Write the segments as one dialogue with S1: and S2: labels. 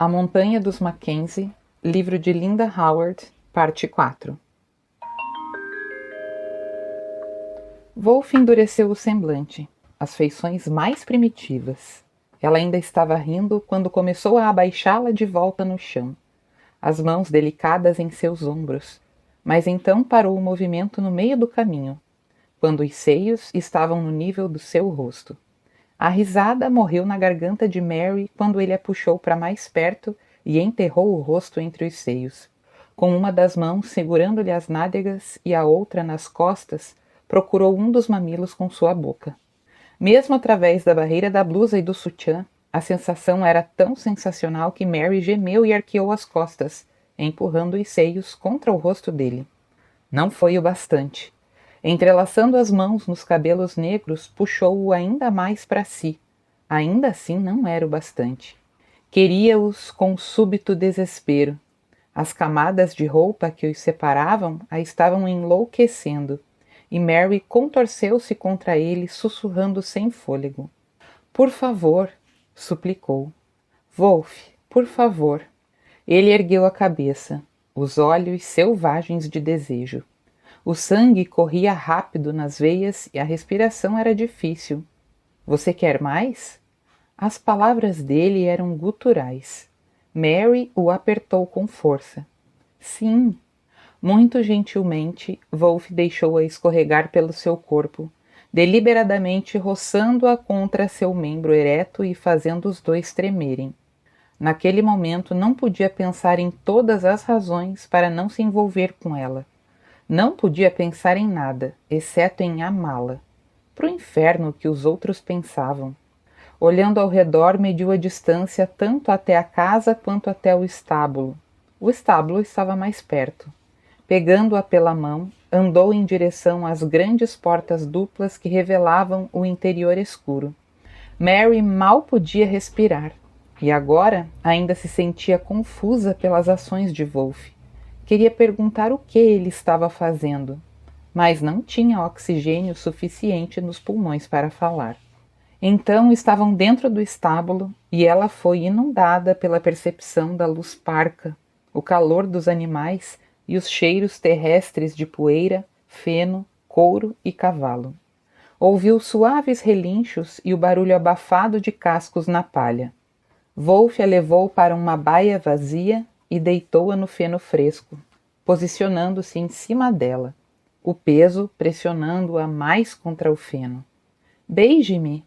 S1: A Montanha dos Mackenzie, livro de Linda Howard, parte 4. Wolfe endureceu o semblante, as feições mais primitivas. Ela ainda estava rindo quando começou a abaixá-la de volta no chão, as mãos delicadas em seus ombros, mas então parou o movimento no meio do caminho, quando os seios estavam no nível do seu rosto. A risada morreu na garganta de Mary quando ele a puxou para mais perto e enterrou o rosto entre os seios. Com uma das mãos segurando-lhe as nádegas e a outra nas costas, procurou um dos mamilos com sua boca. Mesmo através da barreira da blusa e do sutiã, a sensação era tão sensacional que Mary gemeu e arqueou as costas, empurrando os seios contra o rosto dele. Não foi o bastante. Entrelaçando as mãos nos cabelos negros, puxou-o ainda mais para si. Ainda assim não era o bastante. Queria-os com súbito desespero. As camadas de roupa que os separavam a estavam enlouquecendo, e Mary contorceu-se contra ele, sussurrando sem fôlego. Por favor, suplicou. Wolfe, por favor. Ele ergueu a cabeça, os olhos selvagens de desejo. O sangue corria rápido nas veias e a respiração era difícil. Você quer mais? As palavras dele eram guturais. Mary o apertou com força. Sim. Muito gentilmente, Wolfe deixou-a escorregar pelo seu corpo, deliberadamente roçando-a contra seu membro ereto e fazendo os dois tremerem. Naquele momento não podia pensar em todas as razões para não se envolver com ela. Não podia pensar em nada, exceto em amá-la. Pro inferno que os outros pensavam. Olhando ao redor, mediu a distância tanto até a casa quanto até o estábulo. O estábulo estava mais perto. Pegando-a pela mão, andou em direção às grandes portas duplas que revelavam o interior escuro. Mary mal podia respirar, e agora ainda se sentia confusa pelas ações de Wolfe. Queria perguntar o que ele estava fazendo, mas não tinha oxigênio suficiente nos pulmões para falar. Então estavam dentro do estábulo e ela foi inundada pela percepção da luz parca, o calor dos animais e os cheiros terrestres de poeira, feno, couro e cavalo. Ouviu suaves relinchos e o barulho abafado de cascos na palha. Wolfe a levou para uma baia vazia e deitou-a no feno fresco, posicionando-se em cima dela, o peso pressionando-a mais contra o feno. Beije-me,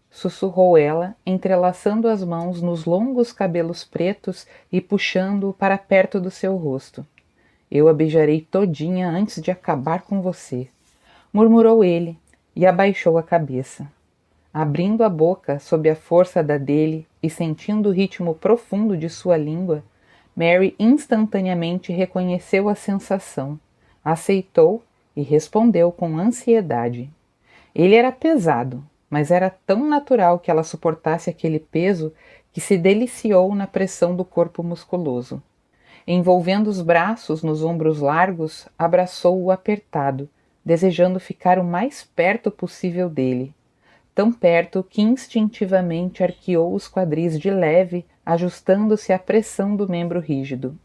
S1: sussurrou ela, entrelaçando as mãos nos longos cabelos pretos e puxando-o para perto do seu rosto. Eu a beijarei todinha antes de acabar com você, murmurou ele e abaixou a cabeça. Abrindo a boca sob a força da dele e sentindo o ritmo profundo de sua língua, Mary instantaneamente reconheceu a sensação, aceitou e respondeu com ansiedade. Ele era pesado, mas era tão natural que ela suportasse aquele peso que se deliciou na pressão do corpo musculoso. Envolvendo os braços nos ombros largos, abraçou-o apertado, desejando ficar o mais perto possível dele. Tão perto que instintivamente arqueou os quadris de leve, ajustando-se à pressão do membro rígido.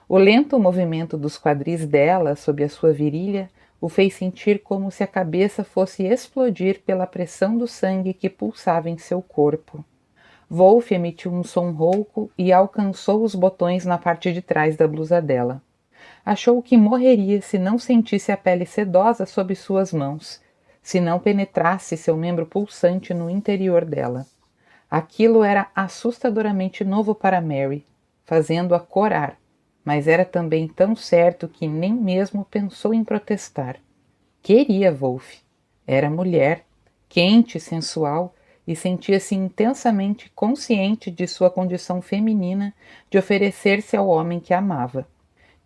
S1: O lento movimento dos quadris dela sob a sua virilha o fez sentir como se a cabeça fosse explodir pela pressão do sangue que pulsava em seu corpo. Wolfe emitiu um som rouco e alcançou os botões na parte de trás da blusa dela. Achou que morreria se não sentisse a pele sedosa sob suas mãos, se não penetrasse seu membro pulsante no interior dela. Aquilo era assustadoramente novo para Mary, fazendo-a corar, mas era também tão certo que nem mesmo pensou em protestar. Queria Wolfe. Era mulher, quente e sensual, e sentia-se intensamente consciente de sua condição feminina de oferecer-se ao homem que amava.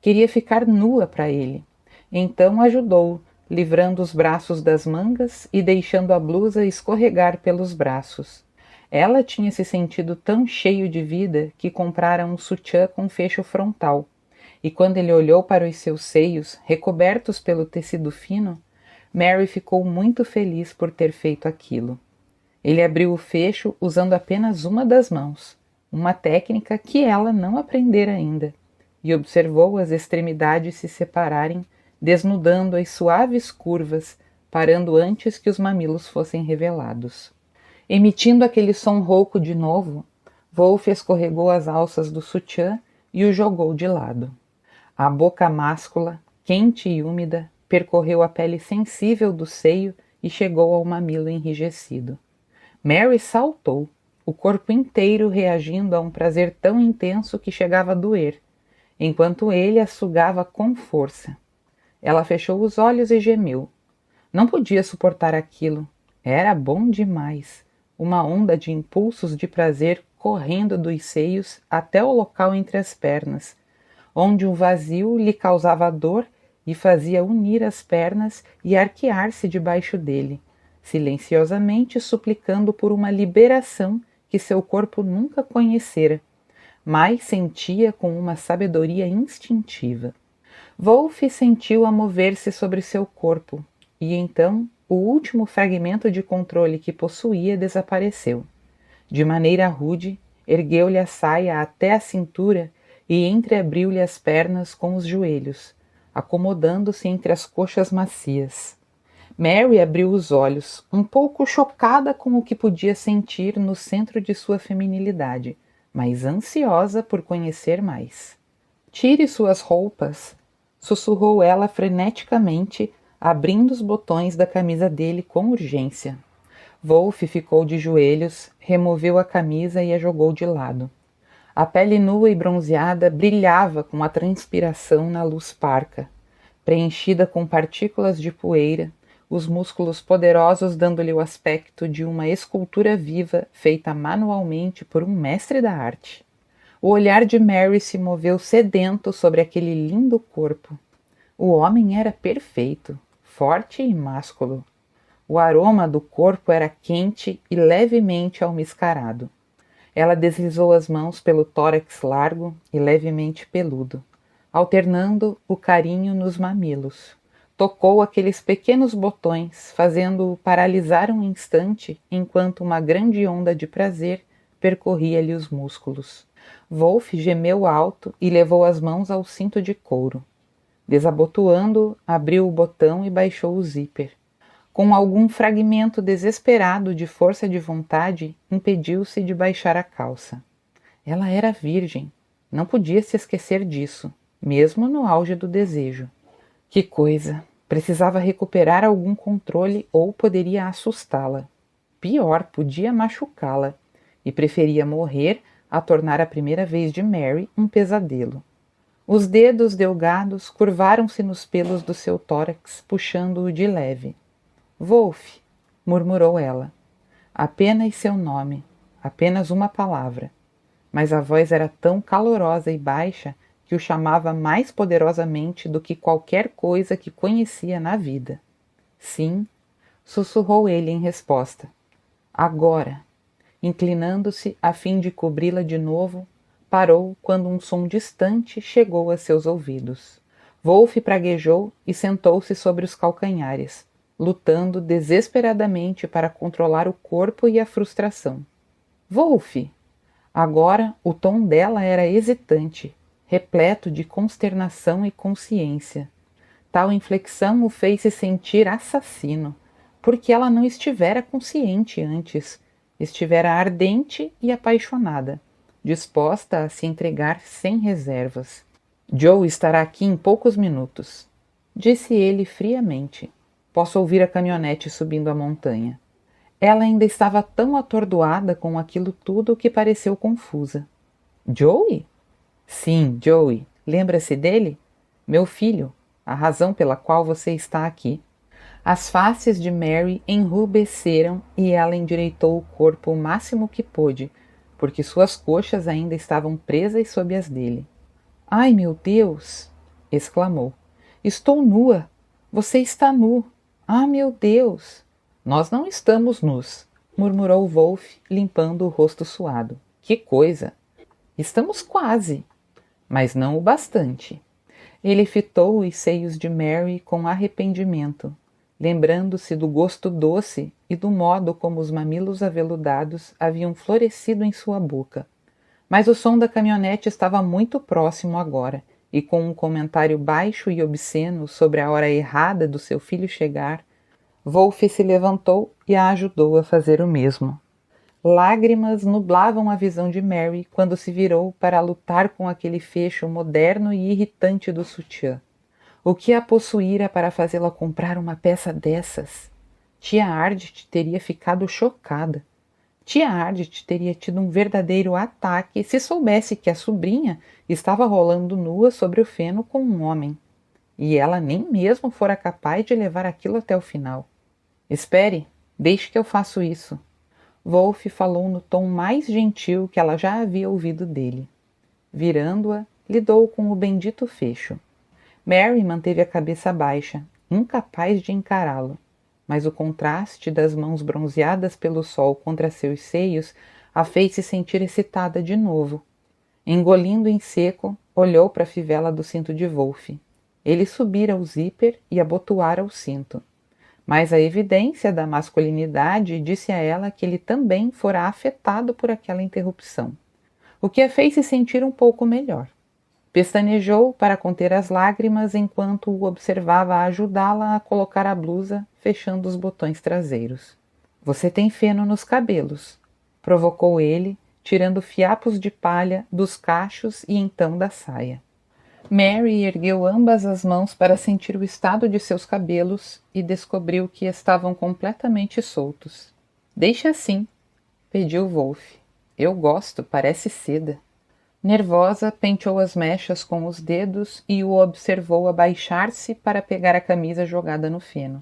S1: Queria ficar nua para ele. Então ajudou-o, livrando os braços das mangas e deixando a blusa escorregar pelos braços. Ela tinha se sentido tão cheio de vida que comprara um sutiã com fecho frontal, e quando ele olhou para os seus seios, recobertos pelo tecido fino, Mary ficou muito feliz por ter feito aquilo. Ele abriu o fecho usando apenas uma das mãos, uma técnica que ela não aprendera ainda, e observou as extremidades se separarem, desnudando as suaves curvas, parando antes que os mamilos fossem revelados. Emitindo aquele som rouco de novo, Wolf escorregou as alças do sutiã e o jogou de lado. A boca máscula, quente e úmida, percorreu a pele sensível do seio e chegou ao mamilo enrijecido. Mary saltou, o corpo inteiro reagindo a um prazer tão intenso que chegava a doer, enquanto ele a sugava com força. Ela fechou os olhos e gemeu. Não podia suportar aquilo. Era bom demais. Uma onda de impulsos de prazer correndo dos seios até o local entre as pernas, onde um vazio lhe causava dor e fazia unir as pernas e arquear-se debaixo dele, silenciosamente suplicando por uma liberação que seu corpo nunca conhecera, mas sentia com uma sabedoria instintiva. Wolf sentiu-a mover-se sobre seu corpo, e então o último fragmento de controle que possuía desapareceu. De maneira rude, ergueu-lhe a saia até a cintura e entreabriu-lhe as pernas com os joelhos, acomodando-se entre as coxas macias. Mary abriu os olhos, um pouco chocada com o que podia sentir no centro de sua feminilidade, mas ansiosa por conhecer mais. Tire suas roupas, sussurrou ela freneticamente, abrindo os botões da camisa dele com urgência. Wolf ficou de joelhos, removeu a camisa e a jogou de lado. A pele nua e bronzeada brilhava com a transpiração na luz parca, preenchida com partículas de poeira, os músculos poderosos dando-lhe o aspecto de uma escultura viva feita manualmente por um mestre da arte. O olhar de Mary se moveu sedento sobre aquele lindo corpo. O homem era perfeito, forte e másculo. O aroma do corpo era quente e levemente almiscarado. Ela deslizou as mãos pelo tórax largo e levemente peludo, alternando o carinho nos mamilos. Tocou aqueles pequenos botões, fazendo-o paralisar um instante enquanto uma grande onda de prazer percorria-lhe os músculos. Wolf gemeu alto e levou as mãos ao cinto de couro. Desabotoando-o, abriu o botão e baixou o zíper. Com algum fragmento desesperado de força de vontade, impediu-se de baixar a calça. Ela era virgem. Não podia se esquecer disso, mesmo no auge do desejo. Que coisa! Precisava recuperar algum controle ou poderia assustá-la. Pior, podia machucá-la, e preferia morrer a tornar a primeira vez de Mary um pesadelo. Os dedos delgados curvaram-se nos pelos do seu tórax, puxando-o de leve. Wolf, murmurou ela. Apenas seu nome, apenas uma palavra. Mas a voz era tão calorosa e baixa que o chamava mais poderosamente do que qualquer coisa que conhecia na vida. Sim, sussurrou ele em resposta. Agora. Inclinando-se a fim de cobri-la de novo, parou quando um som distante chegou a seus ouvidos. Wolf praguejou e sentou-se sobre os calcanhares, lutando desesperadamente para controlar o corpo e a frustração. Wolf! Agora o tom dela era hesitante, repleto de consternação e consciência. Tal inflexão o fez se sentir assassino, porque ela não estivera consciente antes, estivera ardente e apaixonada, disposta a se entregar sem reservas. Joe estará aqui em poucos minutos, disse ele friamente. Posso ouvir a caminhonete subindo a montanha. Ela ainda estava tão atordoada com aquilo tudo que pareceu confusa. Joey? Sim, Joey. Lembra-se dele? Meu filho, a razão pela qual você está aqui. As faces de Mary enrubesceram e ela endireitou o corpo o máximo que pôde, porque suas coxas ainda estavam presas sob as dele. Ai, meu Deus! Exclamou. Estou nua! Você está nu! Ah, meu Deus! Nós não estamos nus, murmurou Wolf, limpando o rosto suado. Que coisa! Estamos quase, mas não o bastante. Ele fitou os seios de Mary com arrependimento, lembrando-se do gosto doce e do modo como os mamilos aveludados haviam florescido em sua boca. Mas o som da caminhonete estava muito próximo agora, e com um comentário baixo e obsceno sobre a hora errada do seu filho chegar, Wolfe se levantou e a ajudou a fazer o mesmo. Lágrimas nublavam a visão de Mary quando se virou para lutar com aquele fecho moderno e irritante do sutiã. O que a possuíra para fazê-la comprar uma peça dessas? Tia Ardit teria ficado chocada. Tia Ardit teria tido um verdadeiro ataque se soubesse que a sobrinha estava rolando nua sobre o feno com um homem. E ela nem mesmo fora capaz de levar aquilo até o final. Espere, deixe que eu faço isso. Wolfe falou no tom mais gentil que ela já havia ouvido dele. Virando-a, lidou com o bendito fecho. Mary manteve a cabeça baixa, incapaz de encará-lo, mas o contraste das mãos bronzeadas pelo sol contra seus seios a fez se sentir excitada de novo. Engolindo em seco, olhou para a fivela do cinto de Wolfe. Ele subira o zíper e abotoara o cinto. Mas a evidência da masculinidade disse a ela que ele também fora afetado por aquela interrupção, o que a fez se sentir um pouco melhor. Pestanejou para conter as lágrimas enquanto o observava ajudá-la a colocar a blusa, fechando os botões traseiros. Você tem feno nos cabelos, provocou ele, tirando fiapos de palha dos cachos e então da saia. Mary ergueu ambas as mãos para sentir o estado de seus cabelos e descobriu que estavam completamente soltos. Deixe assim, pediu Wolfe. Eu gosto, parece seda. Nervosa, penteou as mechas com os dedos e o observou abaixar-se para pegar a camisa jogada no feno.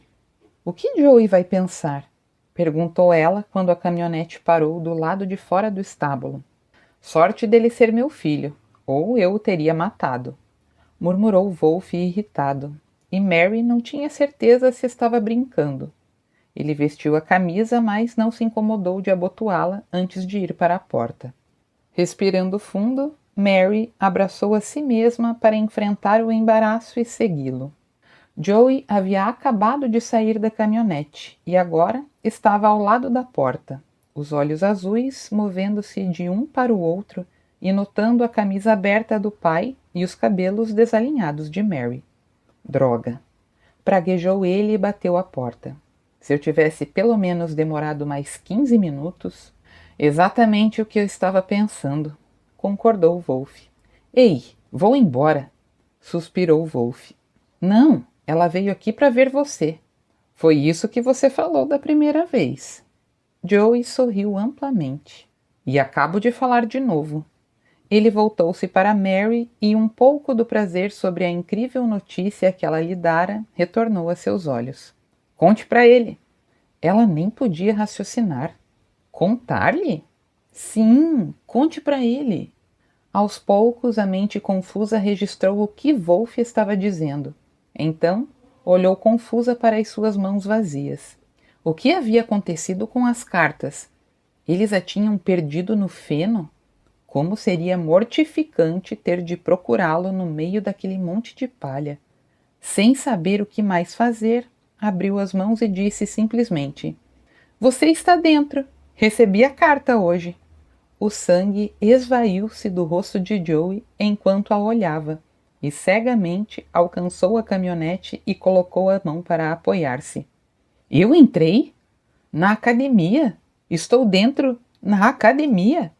S1: O que Joey vai pensar? Perguntou ela quando a caminhonete parou do lado de fora do estábulo. Sorte dele ser meu filho, ou eu o teria matado, murmurou Wolfe irritado, e Mary não tinha certeza se estava brincando. Ele vestiu a camisa, mas não se incomodou de abotoá-la antes de ir para a porta. Respirando fundo, Mary abraçou a si mesma para enfrentar o embaraço e segui-lo. Joey havia acabado de sair da caminhonete e agora estava ao lado da porta, os olhos azuis movendo-se de um para o outro e notando a camisa aberta do pai e os cabelos desalinhados de Mary. Droga! Praguejou ele e bateu à porta. Se eu tivesse pelo menos demorado mais 15 minutos... Exatamente o que eu estava pensando, concordou Wolfe. Ei, vou embora, suspirou Wolfe. Não, ela veio aqui para ver você. Foi isso que você falou da primeira vez. Joey sorriu amplamente. E acabo de falar de novo. Ele voltou-se para Mary e um pouco do prazer sobre a incrível notícia que ela lhe dara retornou a seus olhos. Conte para ele. Ela nem podia raciocinar. Contar-lhe? Sim, conte para ele. Aos poucos, a mente confusa registrou o que Wolfe estava dizendo. Então, olhou confusa para as suas mãos vazias. O que havia acontecido com as cartas? Eles a tinham perdido no feno? Como seria mortificante ter de procurá-lo no meio daquele monte de palha. Sem saber o que mais fazer, abriu as mãos e disse simplesmente: Você está dentro. Recebi a carta hoje. O sangue esvaiu-se do rosto de Joey enquanto a olhava, e cegamente alcançou a caminhonete e colocou a mão para apoiar-se. Eu entrei? Na academia? Estou dentro na academia?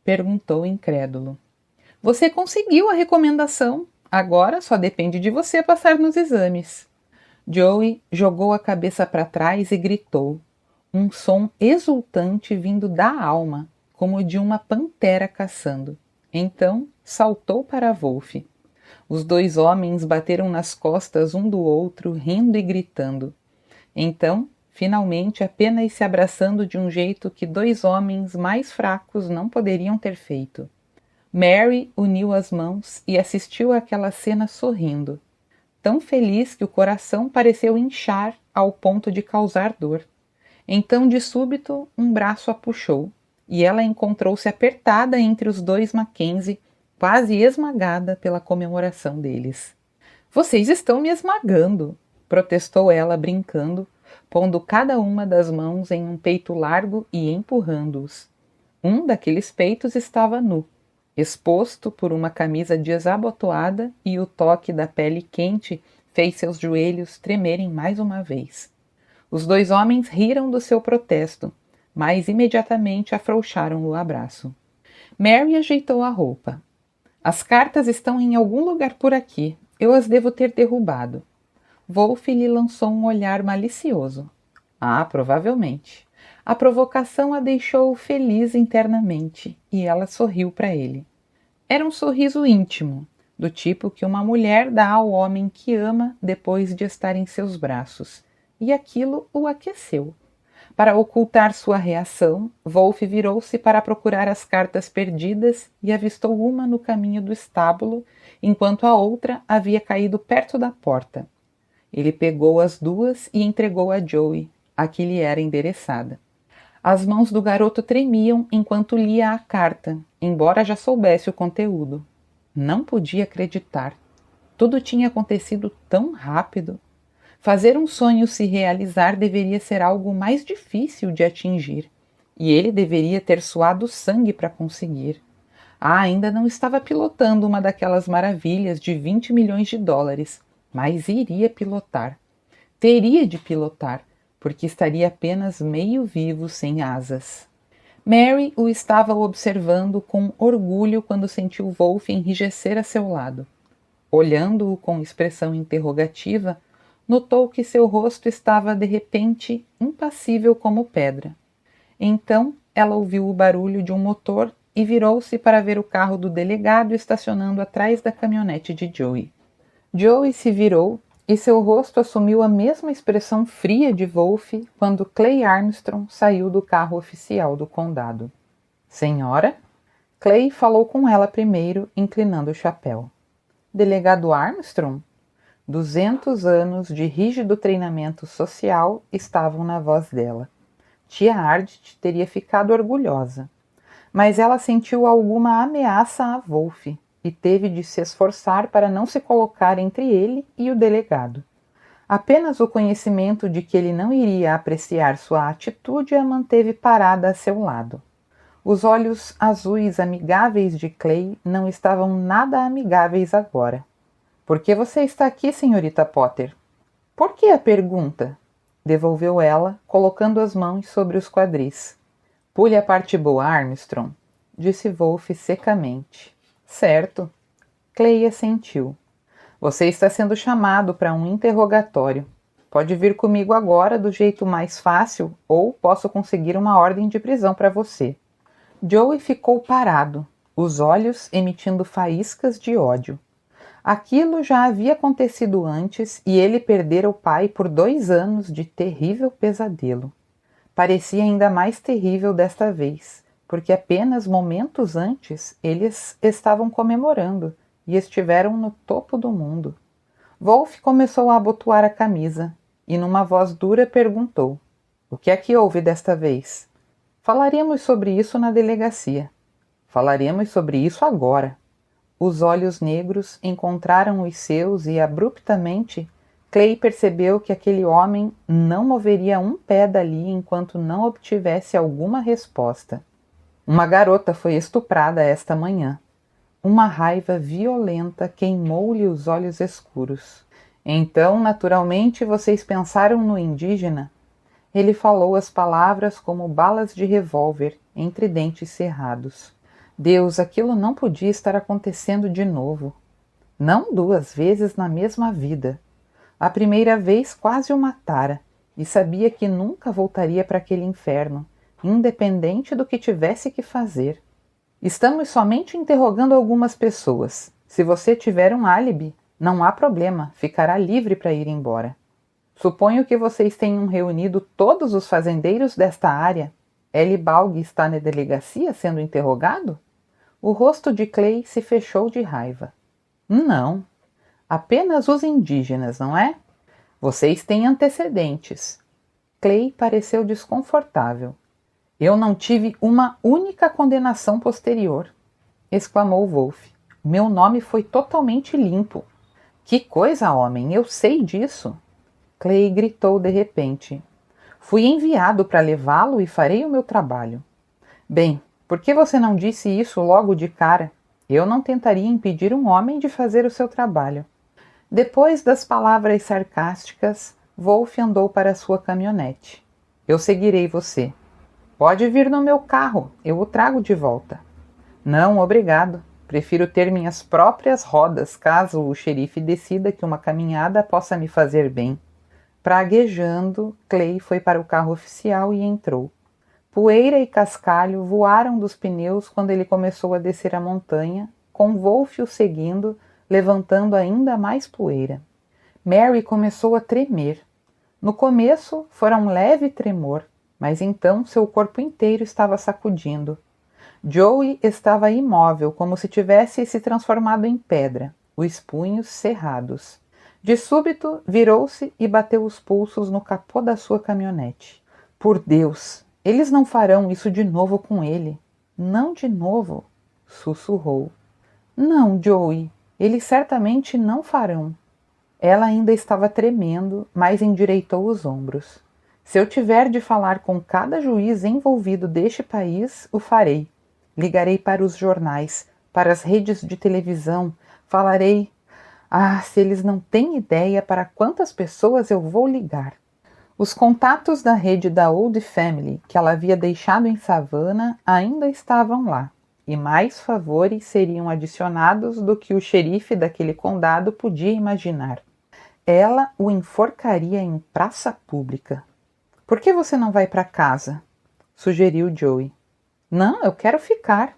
S1: Perguntou incrédulo. Você conseguiu a recomendação. Agora só depende de você passar nos exames. Joey jogou a cabeça para trás e gritou. Um som exultante vindo da alma, como de uma pantera caçando. Então, saltou para Wolfe. Os dois homens bateram nas costas um do outro, rindo e gritando. Então, finalmente, apenas se abraçando de um jeito que dois homens mais fracos não poderiam ter feito. Mary uniu as mãos e assistiu àquela cena sorrindo, tão feliz que o coração pareceu inchar ao ponto de causar dor. Então, de súbito, um braço a puxou, e ela encontrou-se apertada entre os dois Mackenzie, quase esmagada pela comemoração deles. Vocês estão me esmagando, protestou ela brincando, pondo cada uma das mãos em um peito largo e empurrando-os. Um daqueles peitos estava nu, exposto por uma camisa desabotoada, e o toque da pele quente fez seus joelhos tremerem mais uma vez. Os dois homens riram do seu protesto, mas imediatamente afrouxaram o abraço. Mary ajeitou a roupa. As cartas estão em algum lugar por aqui. Eu as devo ter derrubado. Wolfe lhe lançou um olhar malicioso. Ah, provavelmente. A provocação a deixou feliz internamente, e ela sorriu para ele. Era um sorriso íntimo, do tipo que uma mulher dá ao homem que ama depois de estar em seus braços, e aquilo o aqueceu. Para ocultar sua reação, Wolfe virou-se para procurar as cartas perdidas e avistou uma no caminho do estábulo, enquanto a outra havia caído perto da porta. Ele pegou as duas e entregou a Joey, a que lhe era endereçada. As mãos do garoto tremiam enquanto lia a carta, embora já soubesse o conteúdo. Não podia acreditar. Tudo tinha acontecido tão rápido. Fazer um sonho se realizar deveria ser algo mais difícil de atingir, e ele deveria ter suado sangue para conseguir. Ainda não estava pilotando uma daquelas maravilhas de 20 milhões de dólares, mas iria pilotar. Teria de pilotar, porque estaria apenas meio vivo sem asas. Mary o estava observando com orgulho quando sentiu Wolfe enrijecer a seu lado. Olhando-o com expressão interrogativa, notou que seu rosto estava de repente impassível como pedra. Então ela ouviu o barulho de um motor e virou-se para ver o carro do delegado estacionando atrás da caminhonete de Joey. Joey se virou e seu rosto assumiu a mesma expressão fria de Wolfe quando Clay Armstrong saiu do carro oficial do condado. Senhora? Clay falou com ela primeiro, inclinando o chapéu. Delegado Armstrong? 200 anos de rígido treinamento social estavam na voz dela. Tia Ardit teria ficado orgulhosa, mas ela sentiu alguma ameaça a Wolfe e teve de se esforçar para não se colocar entre ele e o delegado. Apenas o conhecimento de que ele não iria apreciar sua atitude a manteve parada a seu lado. Os olhos azuis amigáveis de Clay não estavam nada amigáveis agora. Por que você está aqui, senhorita Potter? Por que a pergunta? Devolveu ela, colocando as mãos sobre os quadris. Pule a parte boa, Armstrong, disse Wolfe secamente. Certo. Clay assentiu. Você está sendo chamado para um interrogatório. Pode vir comigo agora do jeito mais fácil ou posso conseguir uma ordem de prisão para você. Joey ficou parado, os olhos emitindo faíscas de ódio. Aquilo já havia acontecido antes e ele perdera o pai por 2 anos de terrível pesadelo. Parecia ainda mais terrível desta vez, porque apenas momentos antes eles estavam comemorando e estiveram no topo do mundo. Wolfe começou a abotoar a camisa e numa voz dura perguntou: O que é que houve desta vez? Falaremos sobre isso na delegacia. Falaremos sobre isso agora. Os olhos negros encontraram os seus e, abruptamente, Clay percebeu que aquele homem não moveria um pé dali enquanto não obtivesse alguma resposta. Uma garota foi estuprada esta manhã. Uma raiva violenta queimou-lhe os olhos escuros. Então, naturalmente, vocês pensaram no indígena? Ele falou as palavras como balas de revólver, entre dentes cerrados. Deus, aquilo não podia estar acontecendo de novo. Não 2 vezes na mesma vida. A primeira vez quase o matara, e sabia que nunca voltaria para aquele inferno, independente do que tivesse que fazer. Estamos somente interrogando algumas pessoas. Se você tiver um álibi, não há problema, ficará livre para ir embora. Suponho que vocês tenham reunido todos os fazendeiros desta área. Ellie Balg está na delegacia sendo interrogado? O rosto de Clay se fechou de raiva. Não, apenas os indígenas, não é? Vocês têm antecedentes. Clay pareceu desconfortável. Eu não tive uma única condenação posterior, exclamou Wolfe. Meu nome foi totalmente limpo. Que coisa, homem, eu sei disso. Clay gritou de repente. Fui enviado para levá-lo e farei o meu trabalho. Bem, por que você não disse isso logo de cara? Eu não tentaria impedir um homem de fazer o seu trabalho. Depois das palavras sarcásticas, Wolf andou para sua caminhonete. Eu seguirei você. Pode vir no meu carro, eu o trago de volta. Não, obrigado. Prefiro ter minhas próprias rodas, caso o xerife decida que uma caminhada possa me fazer bem. Praguejando, Clay foi para o carro oficial e entrou. Poeira e cascalho voaram dos pneus quando ele começou a descer a montanha, com Wolf o seguindo, levantando ainda mais poeira. Mary começou a tremer. No começo, fora um leve tremor, mas então seu corpo inteiro estava sacudindo. Joey estava imóvel, como se tivesse se transformado em pedra, os punhos cerrados. De súbito, virou-se e bateu os pulsos no capô da sua caminhonete. Por Deus, eles não farão isso de novo com ele. Não de novo, sussurrou. Não, Joey, eles certamente não farão. Ela ainda estava tremendo, mas endireitou os ombros. Se eu tiver de falar com cada juiz envolvido deste país, o farei. Ligarei para os jornais, para as redes de televisão, falarei... Ah, se eles não têm ideia para quantas pessoas eu vou ligar. Os contatos da rede da Old Family que ela havia deixado em Savannah ainda estavam lá, e mais favores seriam adicionados do que o xerife daquele condado podia imaginar. Ela o enforcaria em praça pública. Por que você não vai para casa? Sugeriu Joey. Não, eu quero ficar.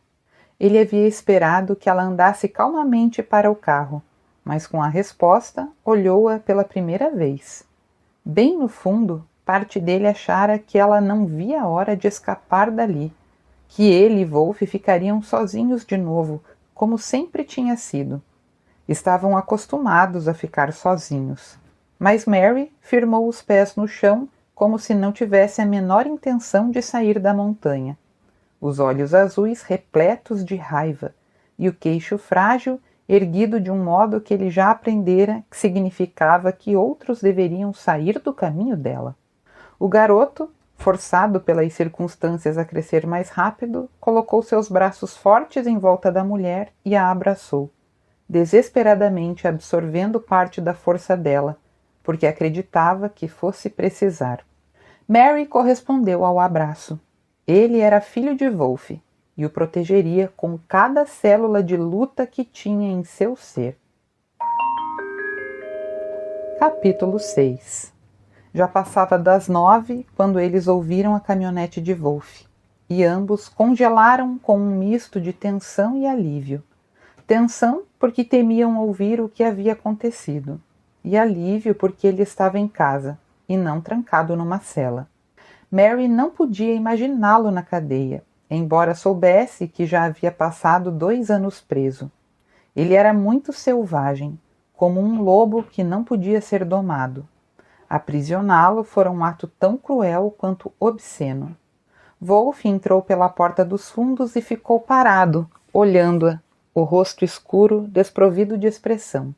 S1: Ele havia esperado que ela andasse calmamente para o carro, mas com a resposta olhou-a pela primeira vez. Bem no fundo, parte dele achara que ela não via a hora de escapar dali, que ele e Wolf ficariam sozinhos de novo, como sempre tinha sido. Estavam acostumados a ficar sozinhos. Mas Mary firmou os pés no chão como se não tivesse a menor intenção de sair da montanha. Os olhos azuis repletos de raiva e o queixo frágil erguido de um modo que ele já aprendera que significava que outros deveriam sair do caminho dela. O garoto, forçado pelas circunstâncias a crescer mais rápido, colocou seus braços fortes em volta da mulher e a abraçou, desesperadamente absorvendo parte da força dela, porque acreditava que fosse precisar. Mary correspondeu ao abraço. Ele era filho de Wolf e o protegeria com cada célula de luta que tinha em seu ser. Capítulo 6. Já passava das 9 quando eles ouviram a caminhonete de Wolf, e ambos congelaram com um misto de tensão e alívio. Tensão porque temiam ouvir o que havia acontecido, e alívio porque ele estava em casa, e não trancado numa cela. Mary não podia imaginá-lo na cadeia, embora soubesse que já havia passado 2 anos preso. Ele era muito selvagem, como um lobo que não podia ser domado. Aprisioná-lo fora um ato tão cruel quanto obsceno. Wolf entrou pela porta dos fundos e ficou parado, olhando-a, o rosto escuro, desprovido de expressão.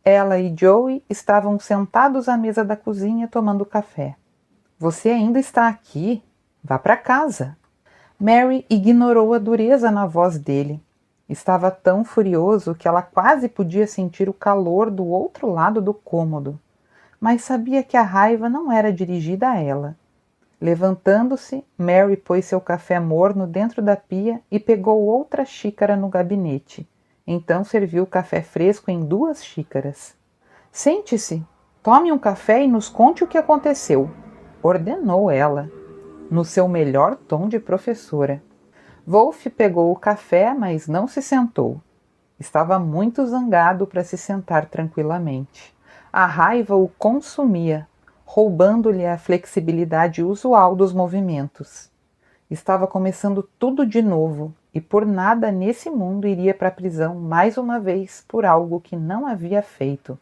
S1: Ela e Joey estavam sentados à mesa da cozinha tomando café. Você ainda está aqui? Vá para casa. Mary ignorou a dureza na voz dele. Estava tão furioso que ela quase podia sentir o calor do outro lado do cômodo, mas sabia que a raiva não era dirigida a ela. Levantando-se, Mary pôs seu café morno dentro da pia e pegou outra xícara no gabinete. Então serviu o café fresco em 2 xícaras. Sente-se, tome um café e nos conte o que aconteceu, ordenou ela, no seu melhor tom de professora. Wolf pegou o café, mas não se sentou. Estava muito zangado para se sentar tranquilamente. A raiva o consumia, roubando-lhe a flexibilidade usual dos movimentos. Estava começando tudo de novo, e por nada nesse mundo iria para a prisão mais uma vez por algo que não havia feito.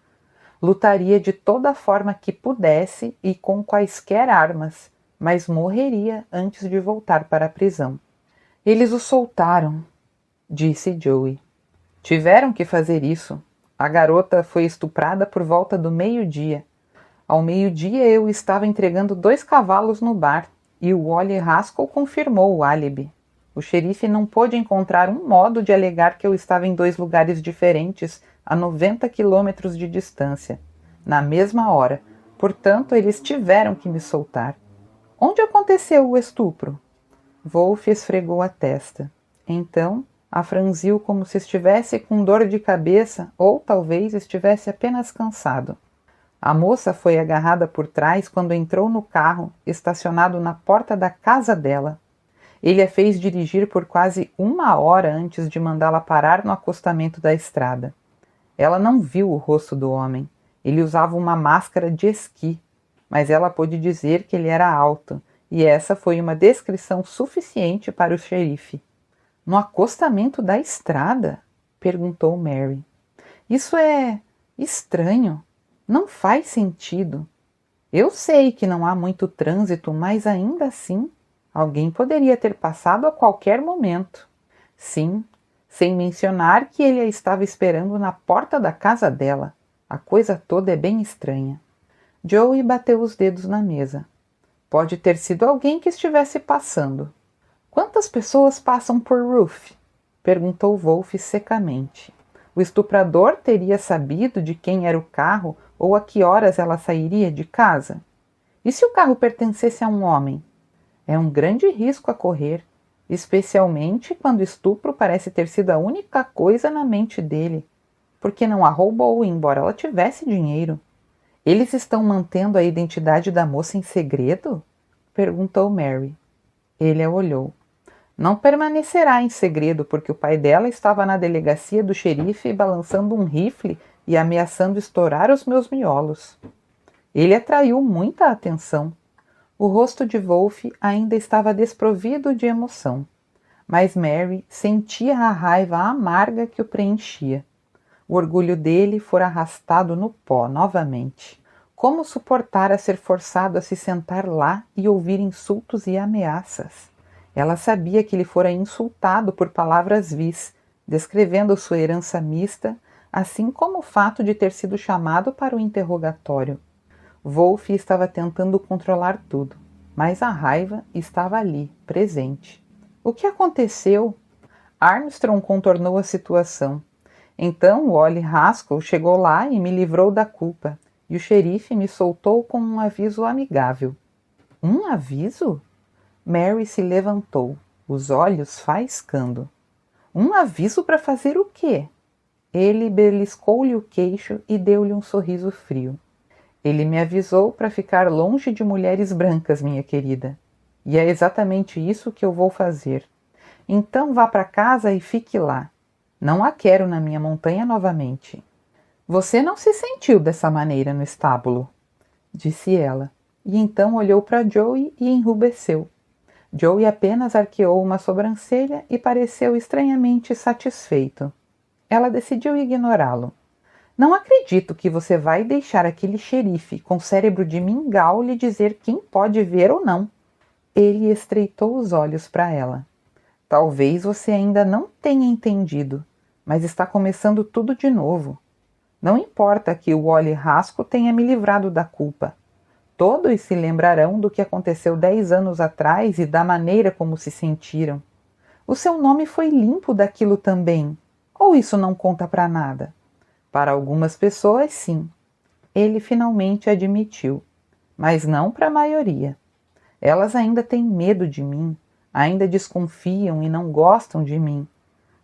S1: Lutaria de toda forma que pudesse e com quaisquer armas, mas morreria antes de voltar para a prisão. Eles o soltaram, disse Joey. Tiveram que fazer isso. A garota foi estuprada por volta do meio-dia. Ao meio-dia eu estava entregando 2 cavalos no bar, e o Wally Haskell confirmou o álibi. O xerife não pôde encontrar um modo de alegar que eu estava em 2 lugares diferentes a 90 quilômetros de distância, na mesma hora. Portanto, eles tiveram que me soltar. Onde aconteceu o estupro? Wolf esfregou a testa. Então, a franziu como se estivesse com dor de cabeça ou talvez estivesse apenas cansado. A moça foi agarrada por trás quando entrou no carro, estacionado na porta da casa dela. Ele a fez dirigir por quase 1 hora antes de mandá-la parar no acostamento da estrada. Ela não viu o rosto do homem. Ele usava uma máscara de esqui, mas ela pôde dizer que ele era alto, e essa foi uma descrição suficiente para o xerife. No acostamento da estrada? Perguntou Mary. Isso é estranho. Não faz sentido. Eu sei que não há muito trânsito, mas ainda assim, alguém poderia ter passado a qualquer momento. Sim, sem mencionar que ele a estava esperando na porta da casa dela. A coisa toda é bem estranha. Joey bateu os dedos na mesa. Pode ter sido alguém que estivesse passando. Quantas pessoas passam por Ruth? Perguntou Wolf secamente. O estuprador teria sabido de quem era o carro ou a que horas ela sairia de casa? E se o carro pertencesse a um homem? É um grande risco a correr, especialmente quando o estupro parece ter sido a única coisa na mente dele, porque não a roubou, embora ela tivesse dinheiro. Eles estão mantendo a identidade da moça em segredo? Perguntou Mary. Ele a olhou. Não permanecerá em segredo, porque o pai dela estava na delegacia do xerife balançando um rifle e ameaçando estourar os meus miolos. Ele atraiu muita atenção. O rosto de Wolf ainda estava desprovido de emoção, mas Mary sentia a raiva amarga que o preenchia. O orgulho dele fora arrastado no pó novamente. Como suportar a ser forçado a se sentar lá e ouvir insultos e ameaças? Ela sabia que ele fora insultado por palavras vis, descrevendo sua herança mista, assim como o fato de ter sido chamado para o interrogatório. Wolf estava tentando controlar tudo, mas a raiva estava ali, presente. O que aconteceu? Armstrong contornou a situação. Então Wally Haskell chegou lá e me livrou da culpa, e o xerife me soltou com um aviso amigável. Um aviso? Mary se levantou, os olhos faiscando. Um aviso para fazer o quê? Ele beliscou-lhe o queixo e deu-lhe um sorriso frio. Ele me avisou para ficar longe de mulheres brancas, minha querida. E é exatamente isso que eu vou fazer. Então vá para casa e fique lá. Não a quero na minha montanha novamente. Você não se sentiu dessa maneira no estábulo, disse ela, e então olhou para Joey e enrubesceu. Joey apenas arqueou uma sobrancelha e pareceu estranhamente satisfeito. Ela decidiu ignorá-lo. Não acredito que você vai deixar aquele xerife com cérebro de mingau lhe dizer quem pode ver ou não. Ele estreitou os olhos para ela. Talvez você ainda não tenha entendido, mas está começando tudo de novo. Não importa que o Wally Haskell tenha me livrado da culpa. Todos se lembrarão do que aconteceu 10 anos atrás e da maneira como se sentiram. O seu nome foi limpo daquilo também. Ou isso não conta para nada? Para algumas pessoas, sim. Ele finalmente admitiu. Mas não para a maioria. Elas ainda têm medo de mim, ainda desconfiam e não gostam de mim.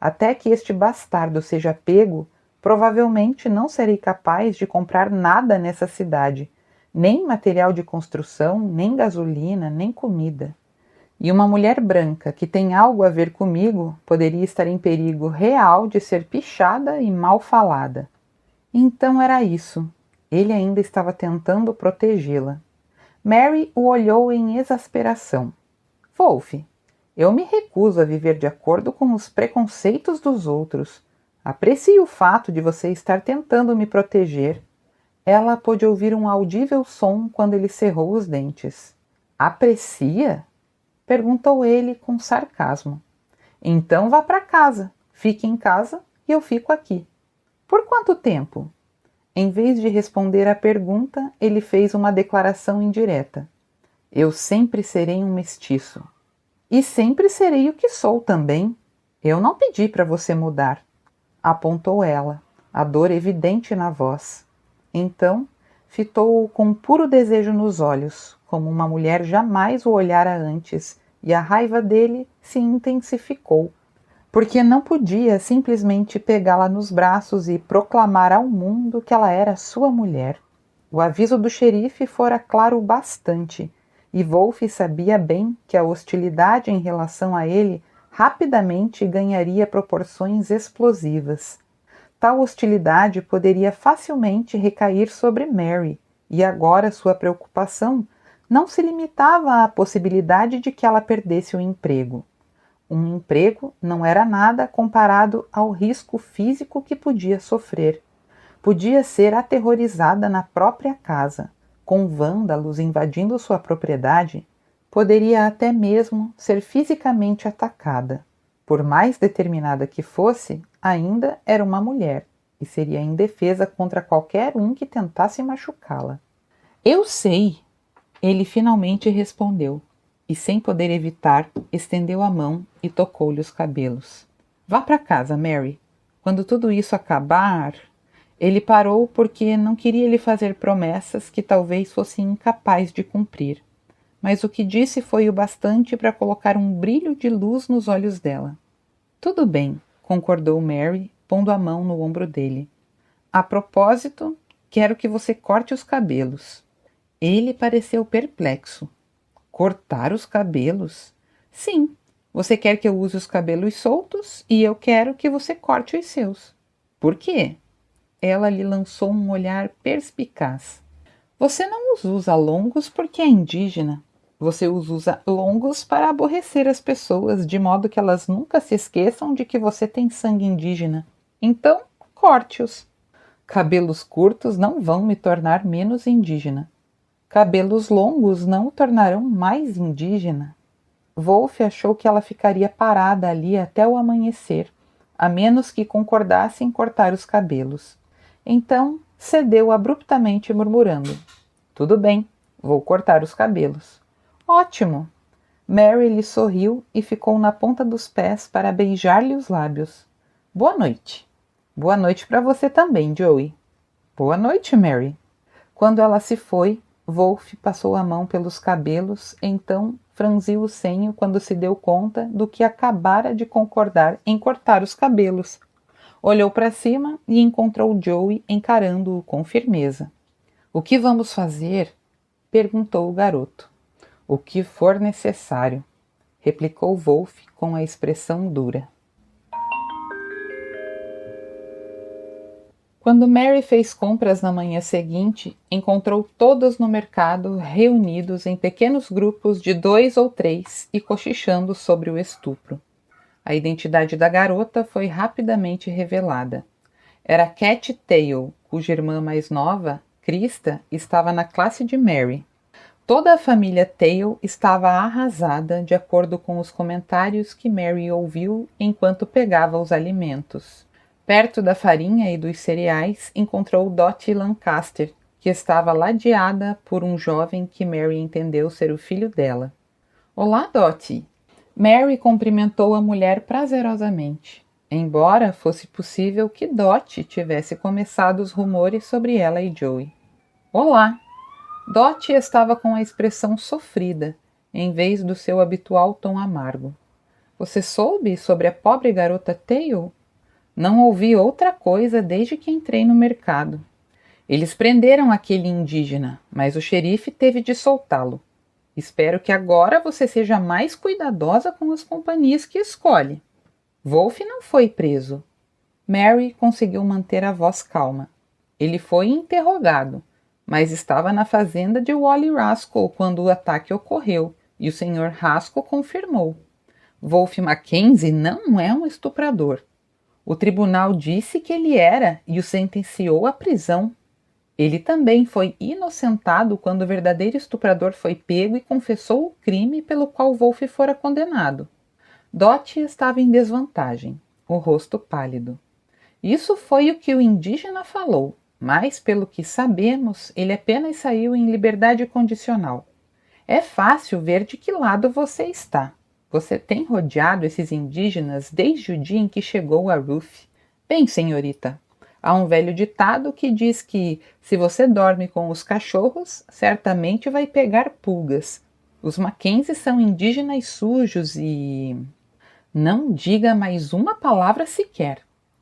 S1: Até que este bastardo seja pego, provavelmente não serei capaz de comprar nada nessa cidade, nem material de construção, nem gasolina, nem comida. E uma mulher branca que tem algo a ver comigo poderia estar em perigo real de ser pichada e mal falada. Então era isso. Ele ainda estava tentando protegê-la. Mary o olhou em exasperação. Wolf, eu me recuso a viver de acordo com os preconceitos dos outros. Aprecio o fato de você estar tentando me proteger. Ela pôde ouvir um audível som quando ele cerrou os dentes. Aprecia? Perguntou ele com sarcasmo. Então vá para casa. Fique em casa e eu fico aqui. Por quanto tempo? Em vez de responder à pergunta, ele fez uma declaração indireta. Eu sempre serei um mestiço. E sempre serei o que sou também. Eu não pedi para você mudar, apontou ela, a dor evidente na voz. Então, fitou-o com puro desejo nos olhos, como uma mulher jamais o olhara antes, e a raiva dele se intensificou, porque não podia simplesmente pegá-la nos braços e proclamar ao mundo que ela era sua mulher. O aviso do xerife fora claro bastante, e Wolfe sabia bem que a hostilidade em relação a ele rapidamente ganharia proporções explosivas. Tal hostilidade poderia facilmente recair sobre Mary, e agora sua preocupação não se limitava à possibilidade de que ela perdesse o emprego. Um emprego não era nada comparado ao risco físico que podia sofrer. Podia ser aterrorizada na própria casa, com vândalos invadindo sua propriedade, poderia até mesmo ser fisicamente atacada. Por mais determinada que fosse, ainda era uma mulher e seria indefesa contra qualquer um que tentasse machucá-la. Eu sei, ele finalmente respondeu, e sem poder evitar, estendeu a mão e tocou-lhe os cabelos. Vá para casa, Mary. Quando tudo isso acabar... Ele parou porque não queria lhe fazer promessas que talvez fosse incapaz de cumprir, mas o que disse foi o bastante para colocar um brilho de luz nos olhos dela. Tudo bem, concordou Mary, pondo a mão no ombro dele. A propósito, quero que você corte os cabelos. Ele pareceu perplexo. Cortar os cabelos? Sim, você quer que eu use os cabelos soltos e eu quero que você corte os seus. Por quê? Ela lhe lançou um olhar perspicaz. Você não os usa longos porque é indígena. Você os usa longos para aborrecer as pessoas, de modo que elas nunca se esqueçam de que você tem sangue indígena. Então, corte-os. Cabelos curtos não vão me tornar menos indígena. Cabelos longos não o tornarão mais indígena. Wolfe achou que ela ficaria parada ali até o amanhecer, a menos que concordasse em cortar os cabelos. Então, cedeu abruptamente, murmurando: Tudo bem, vou cortar os cabelos. Ótimo! Mary lhe sorriu e ficou na ponta dos pés para beijar-lhe os lábios. Boa noite. Boa noite para você também, Joey. Boa noite, Mary. Quando ela se foi, Wolfe passou a mão pelos cabelos, então franziu o senho quando se deu conta do que acabara de concordar em cortar os cabelos. Olhou para cima e encontrou Joey encarando-o com firmeza. O que vamos fazer? Perguntou o garoto. O que for necessário, replicou Wolfe com a expressão dura. Quando Mary fez compras na manhã seguinte, encontrou todos no mercado reunidos em pequenos grupos de 2 ou 3 e cochichando sobre o estupro. A identidade da garota foi rapidamente revelada. Era Cat Tail, cuja irmã mais nova, Krista, estava na classe de Mary. Toda a família Tail estava arrasada de acordo com os comentários que Mary ouviu enquanto pegava os alimentos. Perto da farinha e dos cereais, encontrou Dottie Lancaster, que estava ladeada por um jovem que Mary entendeu ser o filho dela. Olá, Dottie! Mary cumprimentou a mulher prazerosamente, embora fosse possível que Dottie tivesse começado os rumores sobre ela e Joey. Olá! Dottie estava com a expressão sofrida, em vez do seu habitual tom amargo. Você soube sobre a pobre garota Tail? Não ouvi outra coisa desde que entrei no mercado. Eles prenderam aquele indígena, mas o xerife teve de soltá-lo. Espero que agora você seja mais cuidadosa com as companhias que escolhe. Wolfe não foi preso. Mary conseguiu manter a voz calma. Ele foi interrogado, mas estava na fazenda de Wally Rascal quando o ataque ocorreu, e o Sr. Rascal confirmou. Wolfe Mackenzie não é um estuprador. O tribunal disse que ele era e o sentenciou à prisão. Ele também foi inocentado quando o verdadeiro estuprador foi pego e confessou o crime pelo qual Wolfe fora condenado. Dottie estava em desvantagem, o rosto pálido. Isso foi o que o indígena falou, mas, pelo que sabemos, ele apenas saiu em liberdade condicional. É fácil ver de que lado você está. Você tem rodeado esses indígenas desde o dia em que chegou a Ruth. Bem, senhorita, há um velho ditado que diz que, se você dorme com os cachorros, certamente vai pegar pulgas. Os Mackenzie são indígenas sujos e... Não diga mais uma palavra sequer,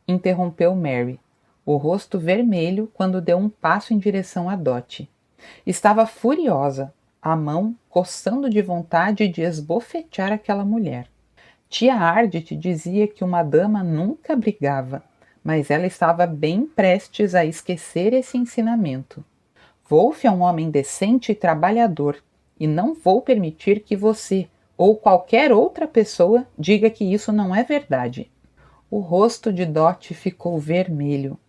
S1: interrompeu Mary, o rosto vermelho quando deu um passo em direção a Dot. Estava furiosa, a mão coçando de vontade de esbofetear aquela mulher. Tia Ardit dizia que uma dama nunca brigava, mas ela estava bem prestes a esquecer esse ensinamento. Wolf é um homem decente e trabalhador, e não vou permitir que você, ou qualquer outra pessoa, diga que isso não é verdade. O rosto de Dot ficou vermelho,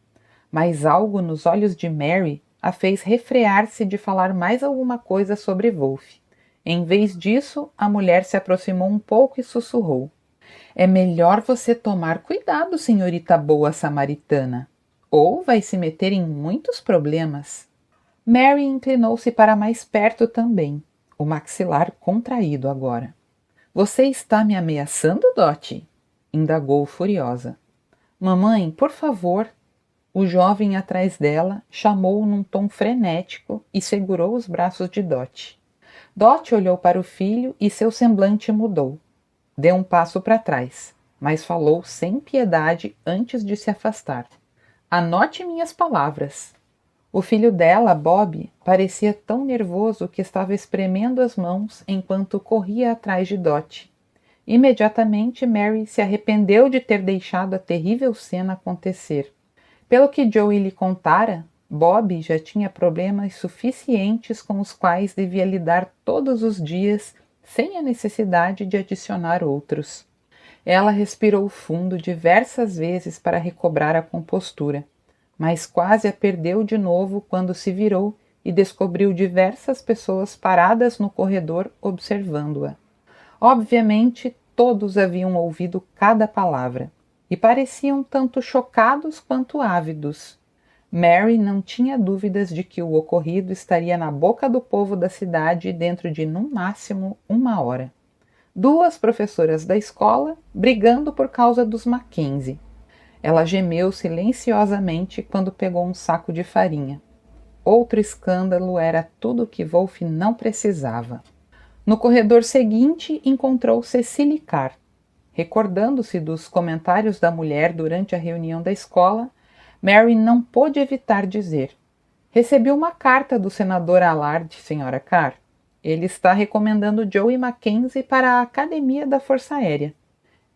S1: mas algo nos olhos de Mary a fez refrear-se de falar mais alguma coisa sobre Wolf. Em vez disso, a mulher se aproximou um pouco e sussurrou: é melhor você tomar cuidado, senhorita boa samaritana, ou vai se meter em muitos problemas. Mary inclinou-se para mais perto também, o maxilar contraído agora. Você está me ameaçando, Dot? Indagou furiosa. Mamãe, por favor. O jovem atrás dela chamou num tom frenético e segurou os braços de Dot. Dot olhou para o filho e seu semblante mudou. Deu um passo para trás, mas falou sem piedade antes de se afastar. Anote minhas palavras. O filho dela, Bob, parecia tão nervoso que estava espremendo as mãos enquanto corria atrás de Dot. Imediatamente Mary se arrependeu de ter deixado a terrível cena acontecer. Pelo que Joey lhe contara, Bob já tinha problemas suficientes com os quais devia lidar todos os dias sem a necessidade de adicionar outros. Ela respirou fundo diversas vezes para recobrar a compostura, mas quase a perdeu de novo quando se virou e descobriu diversas pessoas paradas no corredor observando-a. Obviamente, todos haviam ouvido cada palavra e pareciam tanto chocados quanto ávidos. Mary não tinha dúvidas de que o ocorrido estaria na boca do povo da cidade dentro de, no máximo, 1 hora. 2 professoras da escola brigando por causa dos Mackenzie. Ela gemeu silenciosamente quando pegou um saco de farinha. Outro escândalo era tudo o que Wolf não precisava. No corredor seguinte encontrou Cecily Carr. Recordando-se dos comentários da mulher durante a reunião da escola, Mary não pôde evitar dizer: recebi uma carta do senador Allard, Sra. Carr. Ele está recomendando Joey Mackenzie para a Academia da Força Aérea.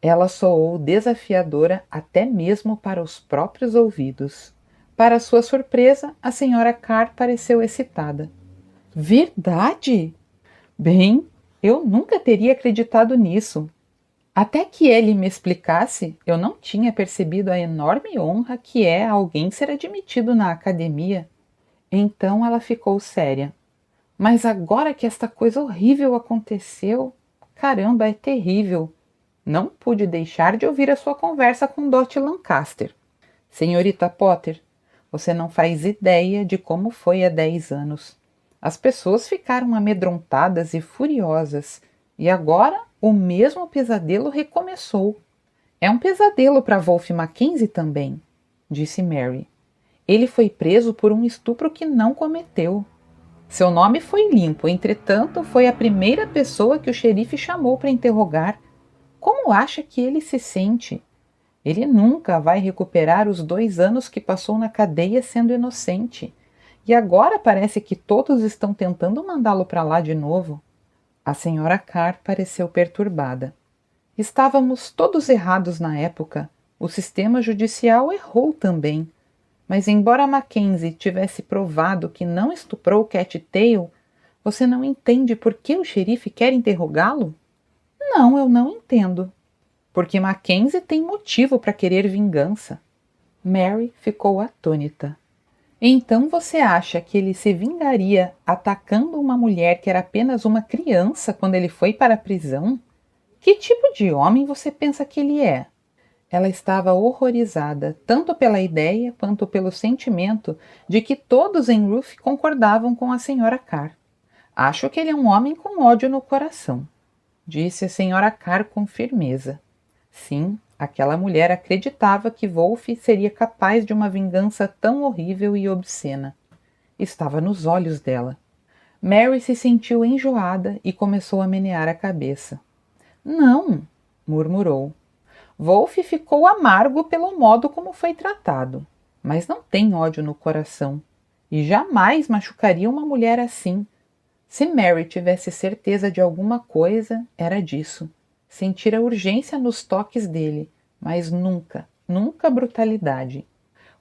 S1: Ela soou desafiadora até mesmo para os próprios ouvidos. Para sua surpresa, a Sra. Carr pareceu excitada. Verdade? Bem, eu nunca teria acreditado nisso. Até que ele me explicasse, eu não tinha percebido a enorme honra que é alguém ser admitido na academia. Então ela ficou séria. Mas agora que esta coisa horrível aconteceu, caramba, é terrível. Não pude deixar de ouvir a sua conversa com Dot Lancaster. Senhorita Potter, você não faz ideia de como foi há 10 anos. As pessoas ficaram amedrontadas e furiosas, e agora o mesmo pesadelo recomeçou. É um pesadelo para Wolf Mackenzie também, disse Mary. Ele foi preso por um estupro que não cometeu. Seu nome foi limpo, entretanto, foi a primeira pessoa que o xerife chamou para interrogar. Como acha que ele se sente? Ele nunca vai recuperar os 2 anos que passou na cadeia sendo inocente. E agora parece que todos estão tentando mandá-lo para lá de novo. A Sra. Carr pareceu perturbada. Estávamos todos errados na época. O sistema judicial errou também. Mas embora Mackenzie tivesse provado que não estuprou Cat Tail, você não entende por que o xerife quer interrogá-lo? Não, eu não entendo. Porque Mackenzie tem motivo para querer vingança. Mary ficou atônita. Então você acha que ele se vingaria atacando uma mulher que era apenas uma criança quando ele foi para a prisão? Que tipo de homem você pensa que ele é? Ela estava horrorizada, tanto pela ideia quanto pelo sentimento de que todos em Ruth concordavam com a Sra. Carr. Acho que ele é um homem com ódio no coração. disse a senhora Carr com firmeza. Sim, aquela mulher acreditava que Wolf seria capaz de uma vingança tão horrível e obscena. Estava nos olhos dela. Mary se sentiu enjoada e começou a menear a cabeça. Não, murmurou. Wolf ficou amargo pelo modo como foi tratado, mas não tem ódio no coração e jamais machucaria uma mulher assim. Se Mary tivesse certeza de alguma coisa, era disso. Sentira urgência nos toques dele, mas nunca, nunca brutalidade.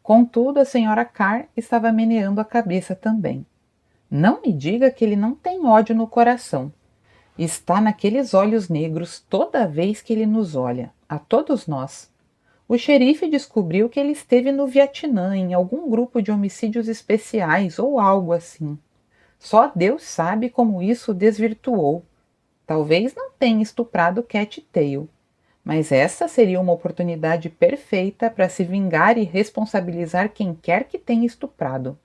S1: Contudo, a senhora Carr estava meneando a cabeça também. Não me diga que ele não tem ódio no coração. Está naqueles olhos negros toda vez que ele nos olha, a todos nós. O xerife descobriu que ele esteve no Vietnã em algum grupo de homicídios especiais ou algo assim. Só Deus sabe como isso o desvirtuou. Talvez não tenha estuprado Cat Tail, mas essa seria uma oportunidade perfeita para se vingar e responsabilizar quem quer que tenha estuprado.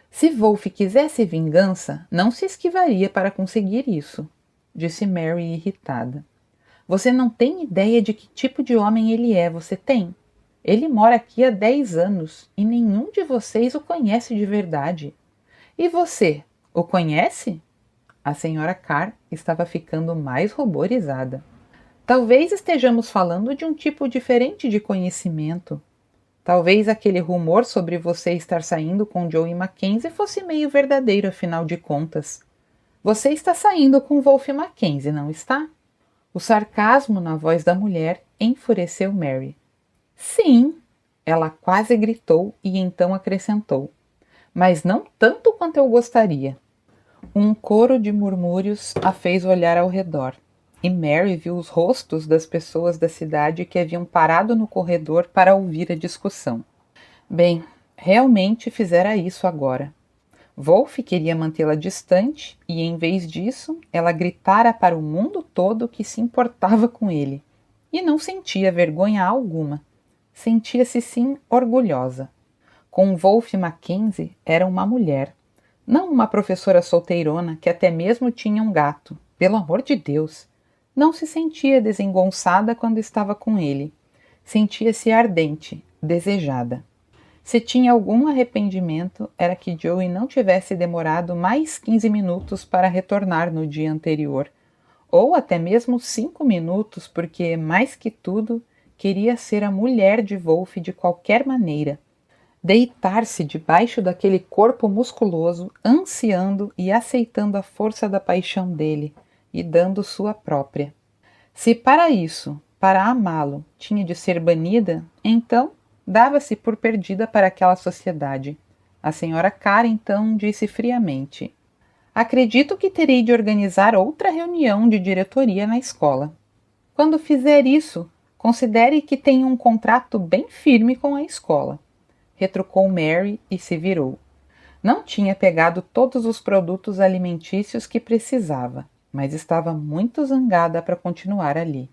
S1: Se Wolf quisesse vingança, não se esquivaria para conseguir isso, disse Mary irritada. Você não tem ideia de que tipo de homem ele é, você tem? Ele mora aqui há 10 anos e nenhum de vocês o conhece de verdade. E você, o conhece? A senhora Carr estava ficando mais ruborizada. Talvez estejamos falando de um tipo diferente de conhecimento. Talvez aquele rumor sobre você estar saindo com Joey Mackenzie fosse meio verdadeiro, afinal de contas. Você está saindo com Wolf Mackenzie, não está? O sarcasmo na voz da mulher enfureceu Mary. Sim, ela quase gritou e então acrescentou. Mas não tanto quanto eu gostaria. Um coro de murmúrios a fez olhar ao redor, e Mary viu os rostos das pessoas da cidade que haviam parado no corredor para ouvir a discussão. Bem, realmente fizera isso agora. Wolf queria mantê-la distante e, em vez disso, ela gritara para o mundo todo que se importava com ele. E não sentia vergonha alguma. Sentia-se, sim, orgulhosa. Com Wolf Mackenzie era uma mulher, não uma professora solteirona que até mesmo tinha um gato. Pelo amor de Deus! Não se sentia desengonçada quando estava com ele. Sentia-se ardente, desejada. Se tinha algum arrependimento, era que Joey não tivesse demorado mais 15 minutos para retornar no dia anterior, ou até mesmo 5 minutos, porque, mais que tudo, queria ser a mulher de Wolf de qualquer maneira. Deitar-se debaixo daquele corpo musculoso, ansiando e aceitando a força da paixão dele, e dando sua própria. Se para isso, para amá-lo, tinha de ser banida, então dava-se por perdida para aquela sociedade. A senhora Carr então disse friamente: acredito que terei de organizar outra reunião de diretoria na escola. Quando fizer isso, considere que tenho um contrato bem firme com a escola. Retrucou Mary e se virou. Não tinha pegado todos os produtos alimentícios que precisava, mas estava muito zangada para continuar ali.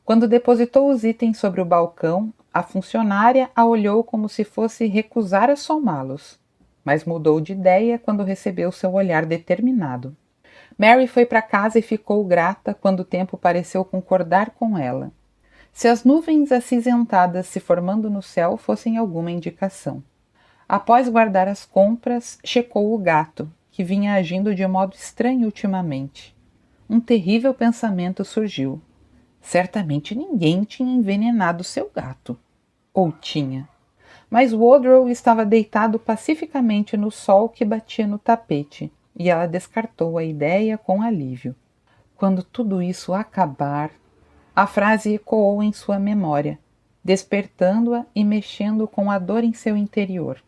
S1: Quando depositou os itens sobre o balcão, a funcionária a olhou como se fosse recusar a somá-los, mas mudou de ideia quando recebeu seu olhar determinado. Mary foi para casa e ficou grata quando o tempo pareceu concordar com ela. Se as nuvens acinzentadas se formando no céu fossem alguma indicação. Após guardar as compras, checou o gato, que vinha agindo de modo estranho ultimamente. Um terrível pensamento surgiu. Certamente ninguém tinha envenenado seu gato. Ou tinha. Mas Woodrow estava deitado pacificamente no sol que batia no tapete, e ela descartou a ideia com alívio. Quando tudo isso acabar... A frase ecoou em sua memória, despertando-a e mexendo com a dor em seu interior.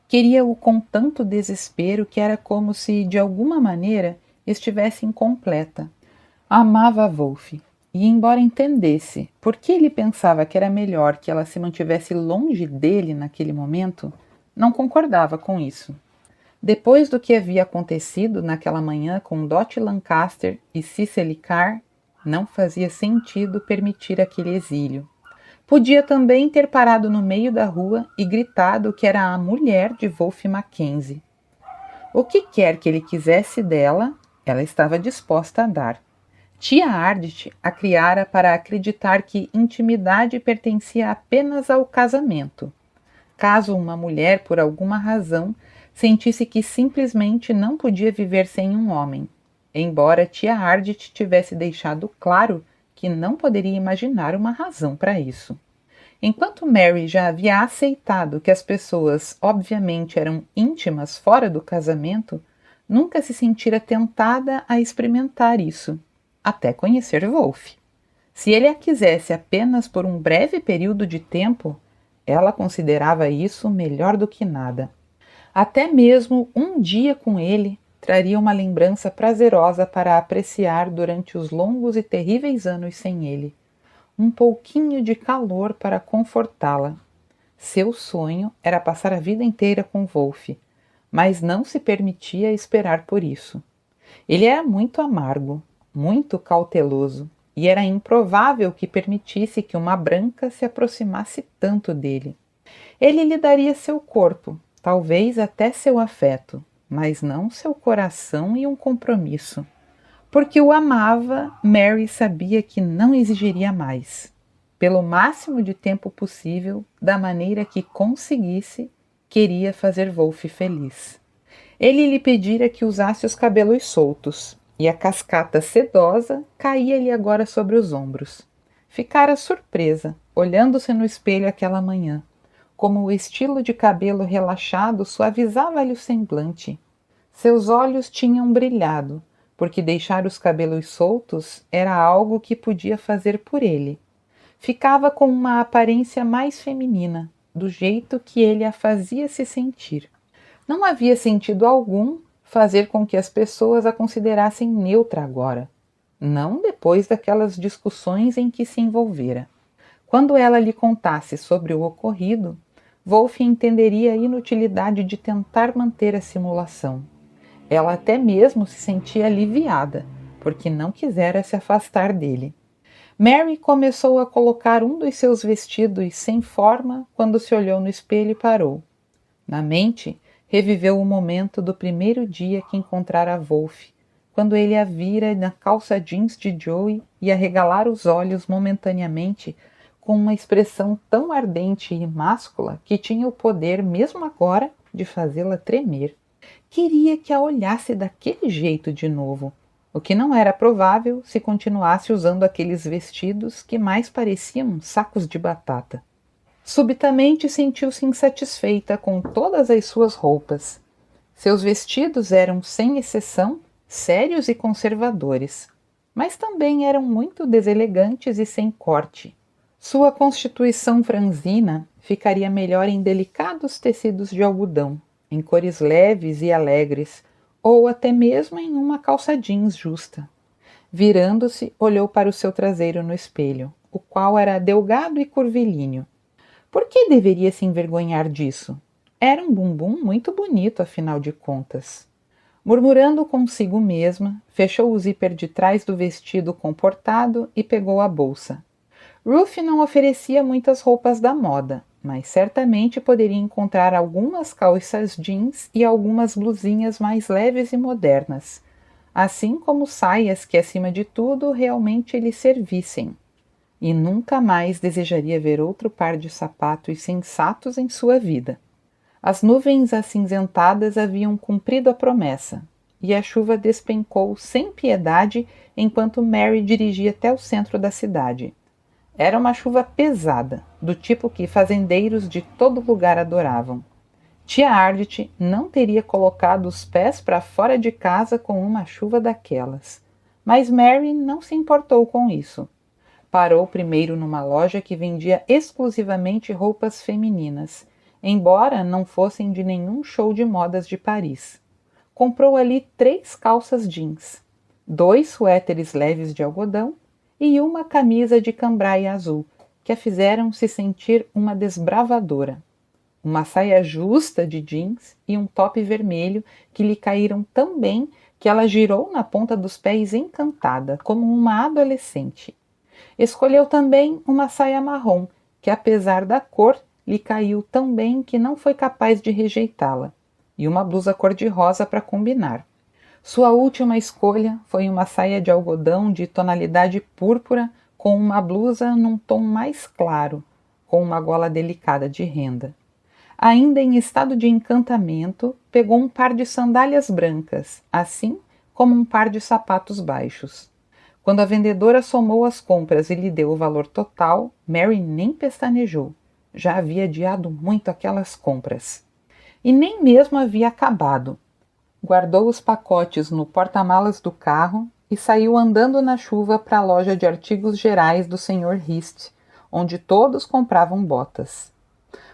S1: Queria-o com tanto desespero que era como se, de alguma maneira, estivesse incompleta. Amava Wolf, e embora entendesse por que ele pensava que era melhor que ela se mantivesse longe dele naquele momento, não concordava com isso. Depois do que havia acontecido naquela manhã com Dot Lancaster e Cicely Carr, não fazia sentido permitir aquele exílio. Podia também ter parado no meio da rua e gritado que era a mulher de Wolf Mackenzie. O que quer que ele quisesse dela, ela estava disposta a dar. Tia Ardit a criara para acreditar que intimidade pertencia apenas ao casamento. Caso uma mulher, por alguma razão, sentisse que simplesmente não podia viver sem um homem, embora tia Ardit tivesse deixado claro que não poderia imaginar uma razão para isso. Enquanto Mary já havia aceitado que as pessoas obviamente eram íntimas fora do casamento, nunca se sentira tentada a experimentar isso, até conhecer Wolf. Se ele a quisesse apenas por um breve período de tempo, ela considerava isso melhor do que nada. Até mesmo um dia com ele traria uma lembrança prazerosa para apreciar durante os longos e terríveis anos sem ele. Um pouquinho de calor para confortá-la. Seu sonho era passar a vida inteira com Wolf, mas não se permitia esperar por isso. Ele era muito amargo, muito cauteloso, e era improvável que permitisse que uma branca se aproximasse tanto dele. Ele lhe daria seu corpo, talvez até seu afeto, mas não seu coração e um compromisso. Porque o amava, Mary sabia que não exigiria mais. Pelo máximo de tempo possível, da maneira que conseguisse, queria fazer Wolf feliz. Ele lhe pedira que usasse os cabelos soltos, e a cascata sedosa caía-lhe agora sobre os ombros. Ficara surpresa, olhando-se no espelho aquela manhã, como o estilo de cabelo relaxado suavizava-lhe o semblante. Seus olhos tinham brilhado, porque deixar os cabelos soltos era algo que podia fazer por ele. Ficava com uma aparência mais feminina, do jeito que ele a fazia se sentir. Não havia sentido algum fazer com que as pessoas a considerassem neutra agora, não depois daquelas discussões em que se envolvera. Quando ela lhe contasse sobre o ocorrido, Wolf entenderia a inutilidade de tentar manter a simulação. Ela até mesmo se sentia aliviada, porque não quisera se afastar dele. Mary começou a colocar um dos seus vestidos sem forma quando se olhou no espelho e parou. Na mente, reviveu o momento do primeiro dia que encontrara Wolf, quando ele a vira na calça jeans de Joey e a regalar os olhos momentaneamente com uma expressão tão ardente e máscula que tinha o poder, mesmo agora, de fazê-la tremer. Queria que a olhasse daquele jeito de novo, o que não era provável se continuasse usando aqueles vestidos que mais pareciam sacos de batata. Subitamente sentiu-se insatisfeita com todas as suas roupas. Seus vestidos eram, sem exceção, sérios e conservadores, mas também eram muito deselegantes e sem corte. Sua constituição franzina ficaria melhor em delicados tecidos de algodão, em cores leves e alegres, ou até mesmo em uma calça jeans justa. Virando-se, olhou para o seu traseiro no espelho, o qual era delgado e curvilíneo. Por que deveria se envergonhar disso? Era um bumbum muito bonito, afinal de contas. Murmurando consigo mesma, fechou o zíper de trás do vestido comportado e pegou a bolsa. Ruth não oferecia muitas roupas da moda, mas certamente poderia encontrar algumas calças jeans e algumas blusinhas mais leves e modernas, assim como saias que, acima de tudo, realmente lhe servissem. E nunca mais desejaria ver outro par de sapatos sensatos em sua vida. As nuvens acinzentadas haviam cumprido a promessa, e a chuva despencou sem piedade enquanto Mary dirigia até o centro da cidade. Era uma chuva pesada, do tipo que fazendeiros de todo lugar adoravam. Tia Ardit não teria colocado os pés para fora de casa com uma chuva daquelas, mas Mary não se importou com isso. Parou primeiro numa loja que vendia exclusivamente roupas femininas, embora não fossem de nenhum show de modas de Paris. Comprou ali 3 calças jeans, 2 suéteres leves de algodão e uma camisa de cambraia azul, que a fizeram se sentir uma desbravadora. Uma saia justa de jeans e um top vermelho que lhe caíram tão bem que ela girou na ponta dos pés encantada, como uma adolescente. Escolheu também uma saia marrom, que apesar da cor, lhe caiu tão bem que não foi capaz de rejeitá-la, e uma blusa cor-de-rosa para combinar. Sua última escolha foi uma saia de algodão de tonalidade púrpura com uma blusa num tom mais claro, com uma gola delicada de renda. Ainda em estado de encantamento, pegou um par de sandálias brancas, assim como um par de sapatos baixos. Quando a vendedora somou as compras e lhe deu o valor total, Mary nem pestanejou. Já havia adiado muito aquelas compras. E nem mesmo havia acabado. Guardou os pacotes no porta-malas do carro e saiu andando na chuva para a loja de artigos gerais do Sr. Hist, onde todos compravam botas.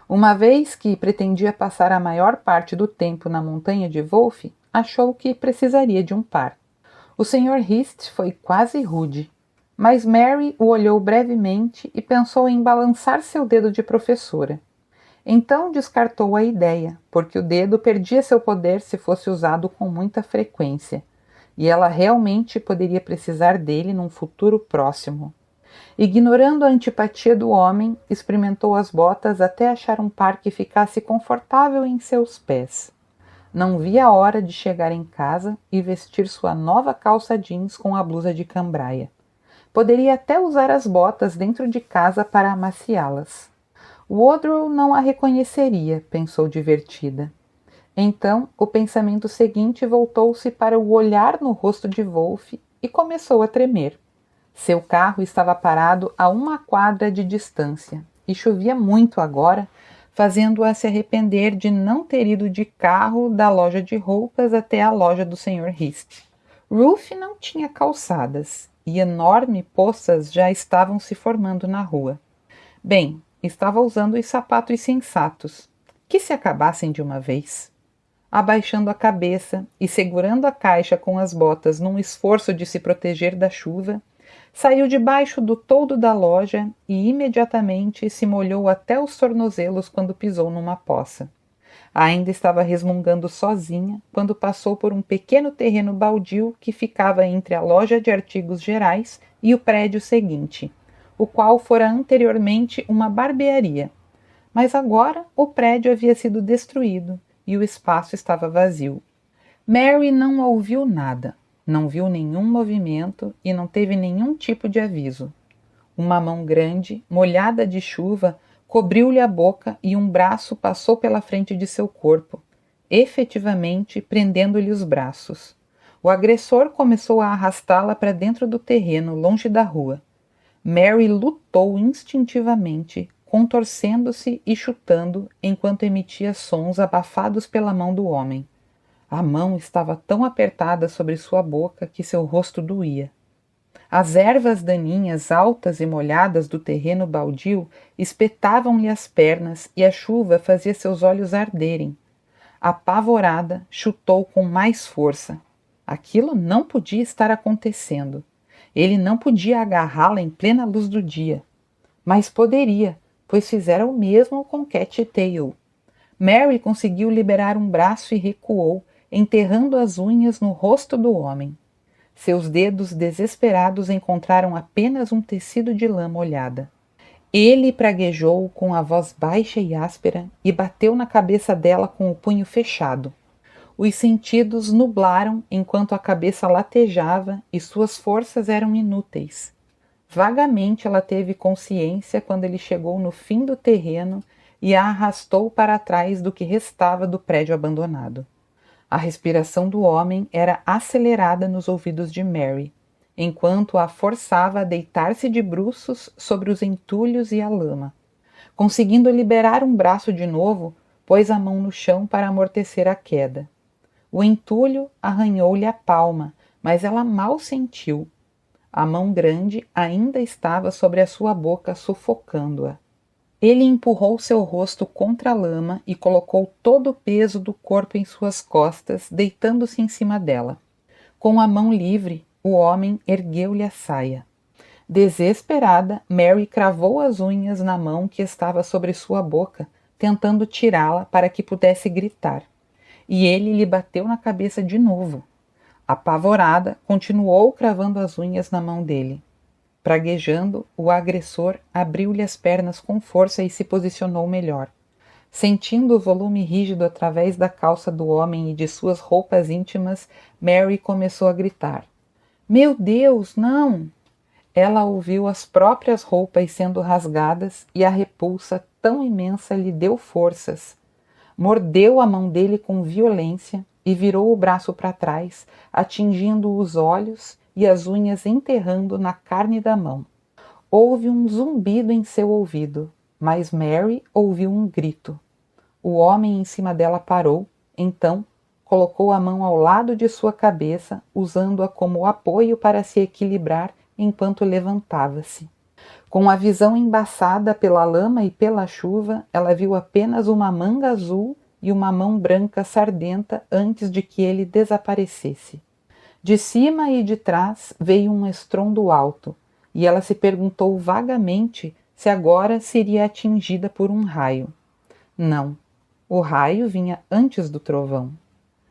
S1: Uma vez que pretendia passar a maior parte do tempo na montanha de Wolf, achou que precisaria de um par. O Sr. Hist foi quase rude, mas Mary o olhou brevemente e pensou em balançar seu dedo de professora. Então descartou a ideia, porque o dedo perdia seu poder se fosse usado com muita frequência, e ela realmente poderia precisar dele num futuro próximo. Ignorando a antipatia do homem, experimentou as botas até achar um par que ficasse confortável em seus pés. Não via a hora de chegar em casa e vestir sua nova calça jeans com a blusa de cambraia. Poderia até usar as botas dentro de casa para amaciá-las. Woodrow não a reconheceria, pensou divertida. Então, o pensamento seguinte voltou-se para o olhar no rosto de Wolf e começou a tremer. Seu carro estava parado a 1 quadra de distância e chovia muito agora, fazendo-a se arrepender de não ter ido de carro da loja de roupas até a loja do Sr. Hist. Ruth não tinha calçadas e enormes poças já estavam se formando na rua. Bem, estava usando os sapatos sensatos, que se acabassem de uma vez. Abaixando a cabeça e segurando a caixa com as botas num esforço de se proteger da chuva, saiu debaixo do toldo da loja e imediatamente se molhou até os tornozelos quando pisou numa poça. Ainda estava resmungando sozinha quando passou por um pequeno terreno baldio que ficava entre a loja de artigos gerais e o prédio seguinte, o qual fora anteriormente uma barbearia. Mas agora o prédio havia sido destruído e o espaço estava vazio. Mary não ouviu nada, não viu nenhum movimento e não teve nenhum tipo de aviso. Uma mão grande, molhada de chuva, cobriu-lhe a boca e um braço passou pela frente de seu corpo, efetivamente prendendo-lhe os braços. O agressor começou a arrastá-la para dentro do terreno, longe da rua. Mary lutou instintivamente, contorcendo-se e chutando enquanto emitia sons abafados pela mão do homem. A mão estava tão apertada sobre sua boca que seu rosto doía. As ervas daninhas altas e molhadas do terreno baldio espetavam-lhe as pernas e a chuva fazia seus olhos arderem. Apavorada, chutou com mais força. Aquilo não podia estar acontecendo. Ele não podia agarrá-la em plena luz do dia. Mas poderia, pois fizera o mesmo com Cat Tail. Mary conseguiu liberar um braço e recuou, enterrando as unhas no rosto do homem. Seus dedos desesperados encontraram apenas um tecido de lã molhada. Ele praguejou com a voz baixa e áspera e bateu na cabeça dela com o punho fechado. Os sentidos nublaram enquanto a cabeça latejava e suas forças eram inúteis. Vagamente ela teve consciência quando ele chegou no fim do terreno e a arrastou para trás do que restava do prédio abandonado. A respiração do homem era acelerada nos ouvidos de Mary, enquanto a forçava a deitar-se de bruços sobre os entulhos e a lama. Conseguindo liberar um braço de novo, pôs a mão no chão para amortecer a queda. O entulho arranhou-lhe a palma, mas ela mal sentiu. A mão grande ainda estava sobre a sua boca, sufocando-a. Ele empurrou seu rosto contra a lama e colocou todo o peso do corpo em suas costas, deitando-se em cima dela. Com a mão livre, o homem ergueu-lhe a saia. Desesperada, Mary cravou as unhas na mão que estava sobre sua boca, tentando tirá-la para que pudesse gritar. E ele lhe bateu na cabeça de novo. Apavorada, continuou cravando as unhas na mão dele. Praguejando, o agressor abriu-lhe as pernas com força e se posicionou melhor. Sentindo o volume rígido através da calça do homem e de suas roupas íntimas, Mary começou a gritar. Meu Deus, não! Ela ouviu as próprias roupas sendo rasgadas e a repulsa tão imensa lhe deu forças. Mordeu a mão dele com violência e virou o braço para trás, atingindo os olhos e as unhas enterrando na carne da mão. Houve um zumbido em seu ouvido, mas Mary ouviu um grito. O homem em cima dela parou, então colocou a mão ao lado de sua cabeça, usando-a como apoio para se equilibrar enquanto levantava-se. Com a visão embaçada pela lama e pela chuva, ela viu apenas uma manga azul e uma mão branca sardenta antes de que ele desaparecesse. De cima e de trás veio um estrondo alto, e ela se perguntou vagamente se agora seria atingida por um raio. Não, o raio vinha antes do trovão.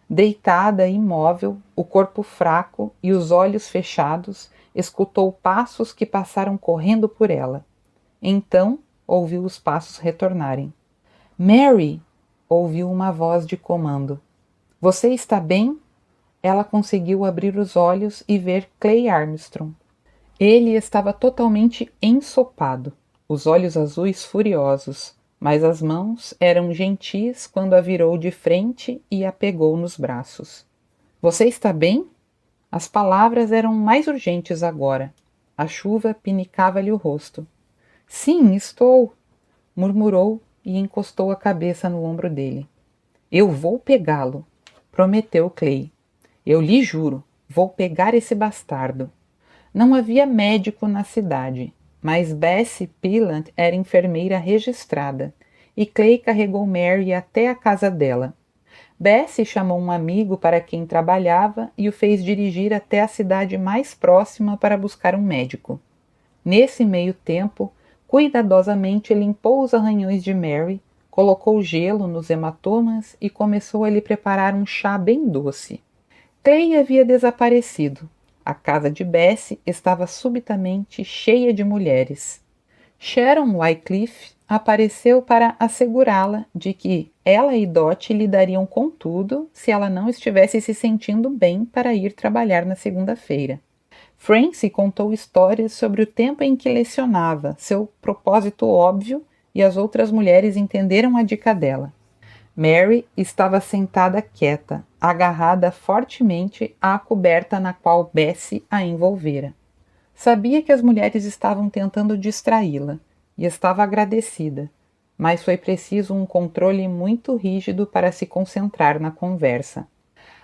S1: Deitada, imóvel, o corpo fraco e os olhos fechados, escutou passos que passaram correndo por ela. Então, ouviu os passos retornarem. Mary! Ouviu uma voz de comando. Você está bem? Ela conseguiu abrir os olhos e ver Clay Armstrong. Ele estava totalmente ensopado, os olhos azuis furiosos, mas as mãos eram gentis quando a virou de frente e a pegou nos braços. Você está bem? As palavras eram mais urgentes agora. A chuva pinicava-lhe o rosto. Sim, estou, murmurou e encostou a cabeça no ombro dele. Eu vou pegá-lo, prometeu Clay. Eu lhe juro, vou pegar esse bastardo. Não havia médico na cidade, mas Bessie Pillant era enfermeira registrada, e Clay carregou Mary até a casa dela. Bessie chamou um amigo para quem trabalhava e o fez dirigir até a cidade mais próxima para buscar um médico. Nesse meio tempo, cuidadosamente limpou os arranhões de Mary, colocou gelo nos hematomas e começou a lhe preparar um chá bem doce. Clay havia desaparecido. A casa de Bessie estava subitamente cheia de mulheres. Sharon Wycliffe apareceu para assegurá-la de que ela e Dot lidariam com tudo se ela não estivesse se sentindo bem para ir trabalhar na segunda-feira. Francie contou histórias sobre o tempo em que lecionava, seu propósito óbvio, e as outras mulheres entenderam a dica dela. Mary estava sentada quieta, agarrada fortemente à coberta na qual Bessie a envolvera. Sabia que as mulheres estavam tentando distraí-la, e estava agradecida, mas foi preciso um controle muito rígido para se concentrar na conversa.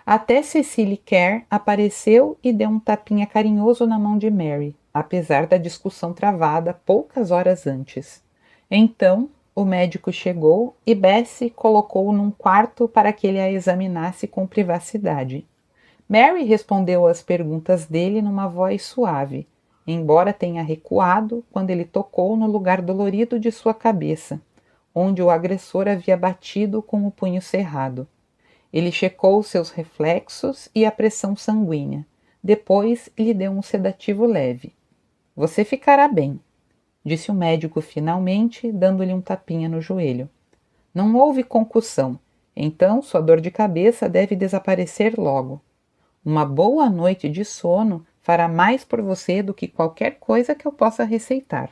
S1: Até Cecily Kerr apareceu e deu um tapinha carinhoso na mão de Mary, apesar da discussão travada poucas horas antes. Então, o médico chegou e Bessie colocou-o num quarto para que ele a examinasse com privacidade. Mary respondeu às perguntas dele numa voz suave, embora tenha recuado quando ele tocou no lugar dolorido de sua cabeça, onde o agressor havia batido com o punho cerrado. Ele checou seus reflexos e a pressão sanguínea. Depois lhe deu um sedativo leve. Você ficará bem, disse o médico finalmente, dando-lhe um tapinha no joelho. Não houve concussão, então sua dor de cabeça deve desaparecer logo. Uma boa noite de sono fará mais por você do que qualquer coisa que eu possa receitar.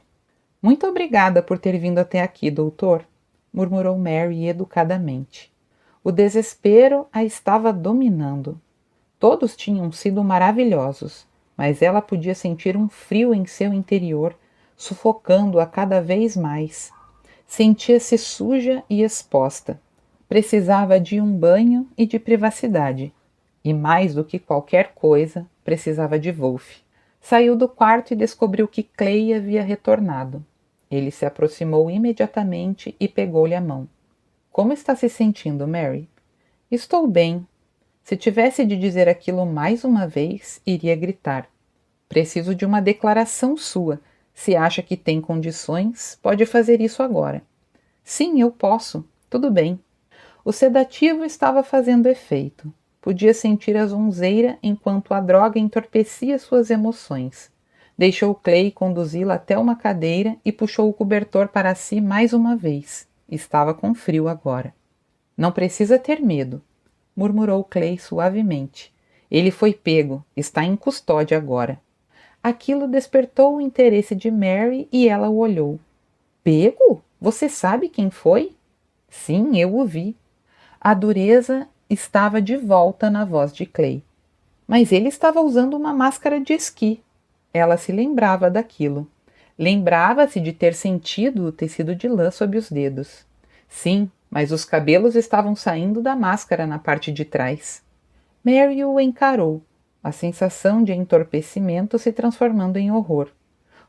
S1: Muito obrigada por ter vindo até aqui, doutor, murmurou Mary educadamente. O desespero a estava dominando. Todos tinham sido maravilhosos, mas ela podia sentir um frio em seu interior, sufocando-a cada vez mais. Sentia-se suja e exposta. Precisava de um banho e de privacidade. E mais do que qualquer coisa, precisava de Wolfe. Saiu do quarto e descobriu que Clay havia retornado. Ele se aproximou imediatamente e pegou-lhe a mão. Como está se sentindo, Mary? Estou bem. Se tivesse de dizer aquilo mais uma vez, iria gritar. Preciso de uma declaração sua. Se acha que tem condições, pode fazer isso agora. Sim, eu posso. Tudo bem. O sedativo estava fazendo efeito. Podia sentir a zonzeira enquanto a droga entorpecia suas emoções. Deixou Clay conduzi-la até uma cadeira e puxou o cobertor para si mais uma vez. Estava com frio agora. Não precisa ter medo, murmurou Clay suavemente. Ele foi pego, está em custódia agora. Aquilo despertou o interesse de Mary e ela o olhou. Pego? Você sabe quem foi? Sim, eu o vi. A dureza estava de volta na voz de Clay. Mas ele estava usando uma máscara de esqui. Ela se lembrava daquilo. Lembrava-se de ter sentido o tecido de lã sob os dedos. Sim, mas os cabelos estavam saindo da máscara na parte de trás. Mary o encarou, a sensação de entorpecimento se transformando em horror.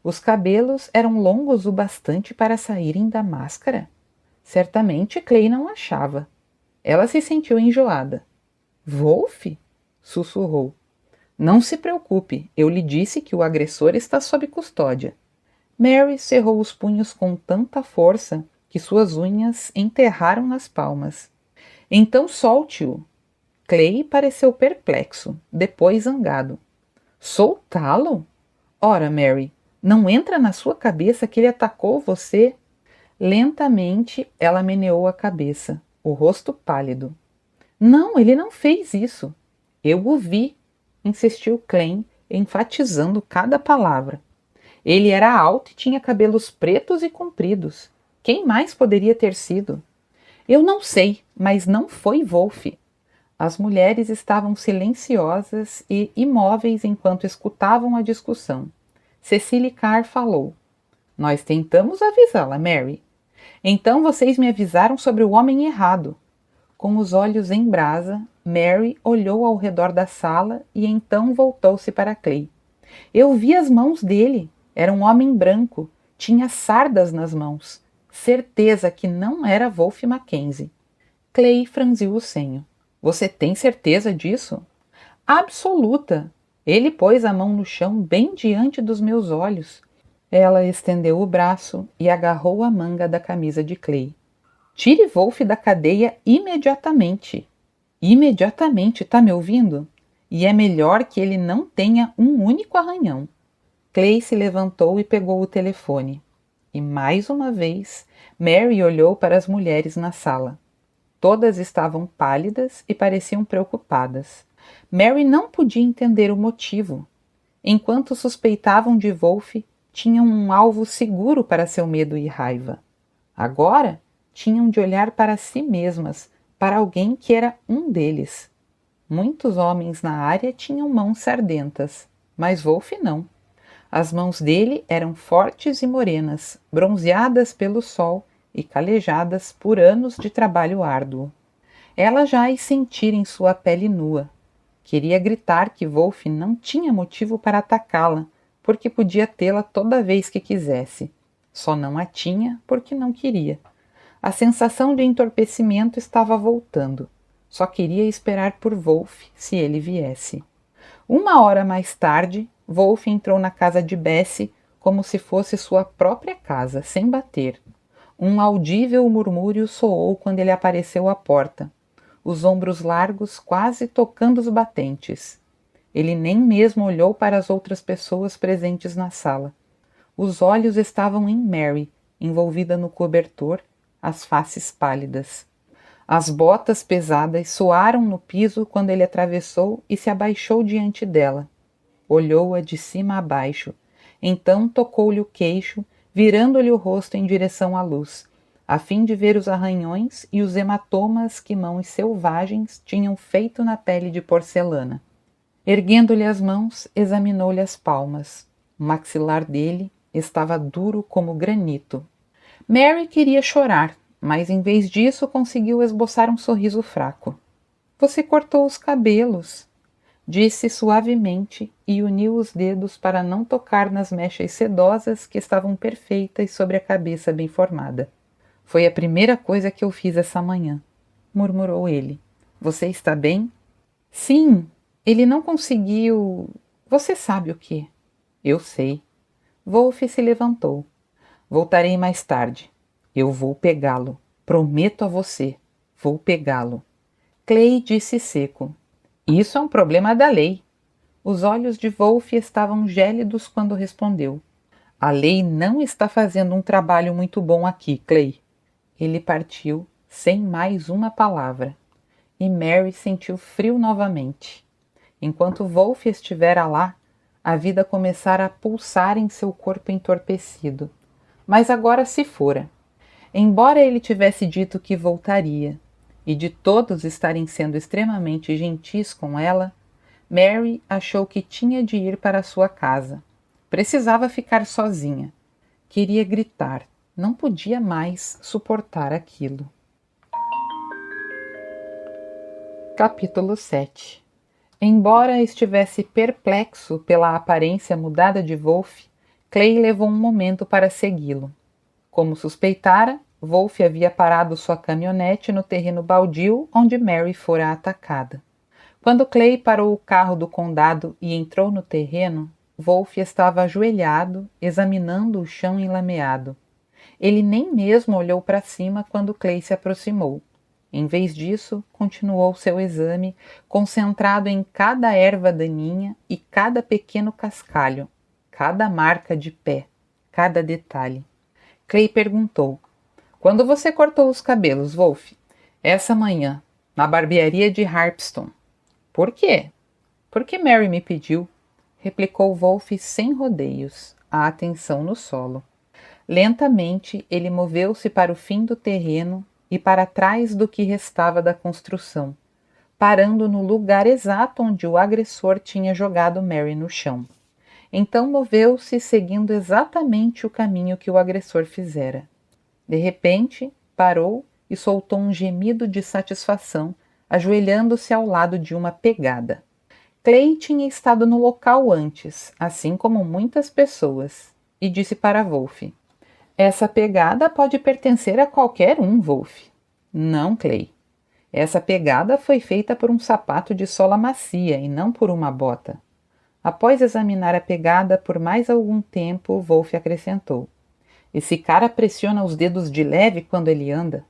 S1: Os cabelos eram longos o bastante para saírem da máscara? Certamente Clay não achava. Ela se sentiu enjoada. Wolf? Sussurrou. Não se preocupe, eu lhe disse que o agressor está sob custódia. Mary cerrou os punhos com tanta força que suas unhas enterraram nas palmas. Então solte-o. Clay pareceu perplexo, depois zangado. Soltá-lo? Ora, Mary, não entra na sua cabeça que ele atacou você? Lentamente ela meneou a cabeça, o rosto pálido. Não, ele não fez isso. Eu o vi, insistiu Clay, enfatizando cada palavra. Ele era alto e tinha cabelos pretos e compridos. Quem mais poderia ter sido? Eu não sei, mas não foi Wolf. As mulheres estavam silenciosas e imóveis enquanto escutavam a discussão. Cecily Carr falou. Nós tentamos avisá-la, Mary. Então vocês me avisaram sobre o homem errado. Com os olhos em brasa, Mary olhou ao redor da sala e então voltou-se para Clay. Eu vi as mãos dele. Era um homem branco. Tinha sardas nas mãos. Certeza que não era Wolf Mackenzie. Clay franziu o senho. Você tem certeza disso? Absoluta. Ele pôs a mão no chão bem diante dos meus olhos. Ela estendeu o braço e agarrou a manga da camisa de Clay. Tire Wolf da cadeia imediatamente. Imediatamente, tá me ouvindo? E é melhor que ele não tenha um único arranhão. Clay se levantou e pegou o telefone. E mais uma vez, Mary olhou para as mulheres na sala. Todas estavam pálidas e pareciam preocupadas. Mary não podia entender o motivo. Enquanto suspeitavam de Wolf, tinham um alvo seguro para seu medo e raiva. Agora, tinham de olhar para si mesmas, para alguém que era um deles. Muitos homens na área tinham mãos sardentas, mas Wolf não. As mãos dele eram fortes e morenas, bronzeadas pelo sol e calejadas por anos de trabalho árduo. Ela já as sentira em sua pele nua. Queria gritar que Wolf não tinha motivo para atacá-la, porque podia tê-la toda vez que quisesse. Só não a tinha porque não queria. A sensação de entorpecimento estava voltando. Só queria esperar por Wolf se ele viesse. 1 hora mais tarde, Wolf entrou na casa de Bessie como se fosse sua própria casa, sem bater. Um audível murmúrio soou quando ele apareceu à porta, os ombros largos quase tocando os batentes. Ele nem mesmo olhou para as outras pessoas presentes na sala. Os olhos estavam em Mary, envolvida no cobertor, as faces pálidas. As botas pesadas soaram no piso quando ele atravessou e se abaixou diante dela. Olhou-a de cima a baixo, então tocou-lhe o queixo, virando-lhe o rosto em direção à luz, a fim de ver os arranhões e os hematomas que mãos selvagens tinham feito na pele de porcelana. Erguendo-lhe as mãos, examinou-lhe as palmas. O maxilar dele estava duro como granito. Mary queria chorar, mas em vez disso conseguiu esboçar um sorriso fraco. Você cortou os cabelos, disse suavemente e uniu os dedos para não tocar nas mechas sedosas que estavam perfeitas sobre a cabeça bem formada. Foi a primeira coisa que eu fiz essa manhã, murmurou ele. Você está bem? Sim, ele não conseguiu... Você sabe o que? Eu sei. Wolf se levantou. Voltarei mais tarde. Eu vou pegá-lo. Prometo a você. Vou pegá-lo. Clay disse seco. Isso é um problema da lei. Os olhos de Wolf estavam gélidos quando respondeu. A lei não está fazendo um trabalho muito bom aqui, Clay. Ele partiu sem mais uma palavra, e Mary sentiu frio novamente. Enquanto Wolfe estivera lá, a vida começara a pulsar em seu corpo entorpecido. Mas agora se fora. Embora ele tivesse dito que voltaria, e de todos estarem sendo extremamente gentis com ela, Mary achou que tinha de ir para sua casa. Precisava ficar sozinha. Queria gritar. Não podia mais suportar aquilo. Capítulo 7. Embora estivesse perplexo pela aparência mudada de Wolfe, Clay levou um momento para segui-lo. Como suspeitara, Wolfe havia parado sua caminhonete no terreno baldio onde Mary fora atacada. Quando Clay parou o carro do condado e entrou no terreno, Wolfe estava ajoelhado, examinando o chão enlameado. Ele nem mesmo olhou para cima quando Clay se aproximou. Em vez disso, continuou seu exame, concentrado em cada erva daninha e cada pequeno cascalho, cada marca de pé, cada detalhe. Clay perguntou: "Quando você cortou os cabelos, Wolfe?" "Essa manhã, na barbearia de Harpston." "Por quê?" "Porque Mary me pediu," replicou Wolfe sem rodeios, a atenção no solo. Lentamente, ele moveu-se para o fim do terreno e para trás do que restava da construção, parando no lugar exato onde o agressor tinha jogado Mary no chão. Então moveu-se seguindo exatamente o caminho que o agressor fizera. De repente, parou e soltou um gemido de satisfação, ajoelhando-se ao lado de uma pegada. Clay tinha estado no local antes, assim como muitas pessoas, e disse para Wolfe: "Essa pegada pode pertencer a qualquer um, Wolfe." "Não, Clay. Essa pegada foi feita por um sapato de sola macia e não por uma bota." Após examinar a pegada por mais algum tempo, Wolfe acrescentou: "Esse cara pressiona os dedos de leve quando ele anda.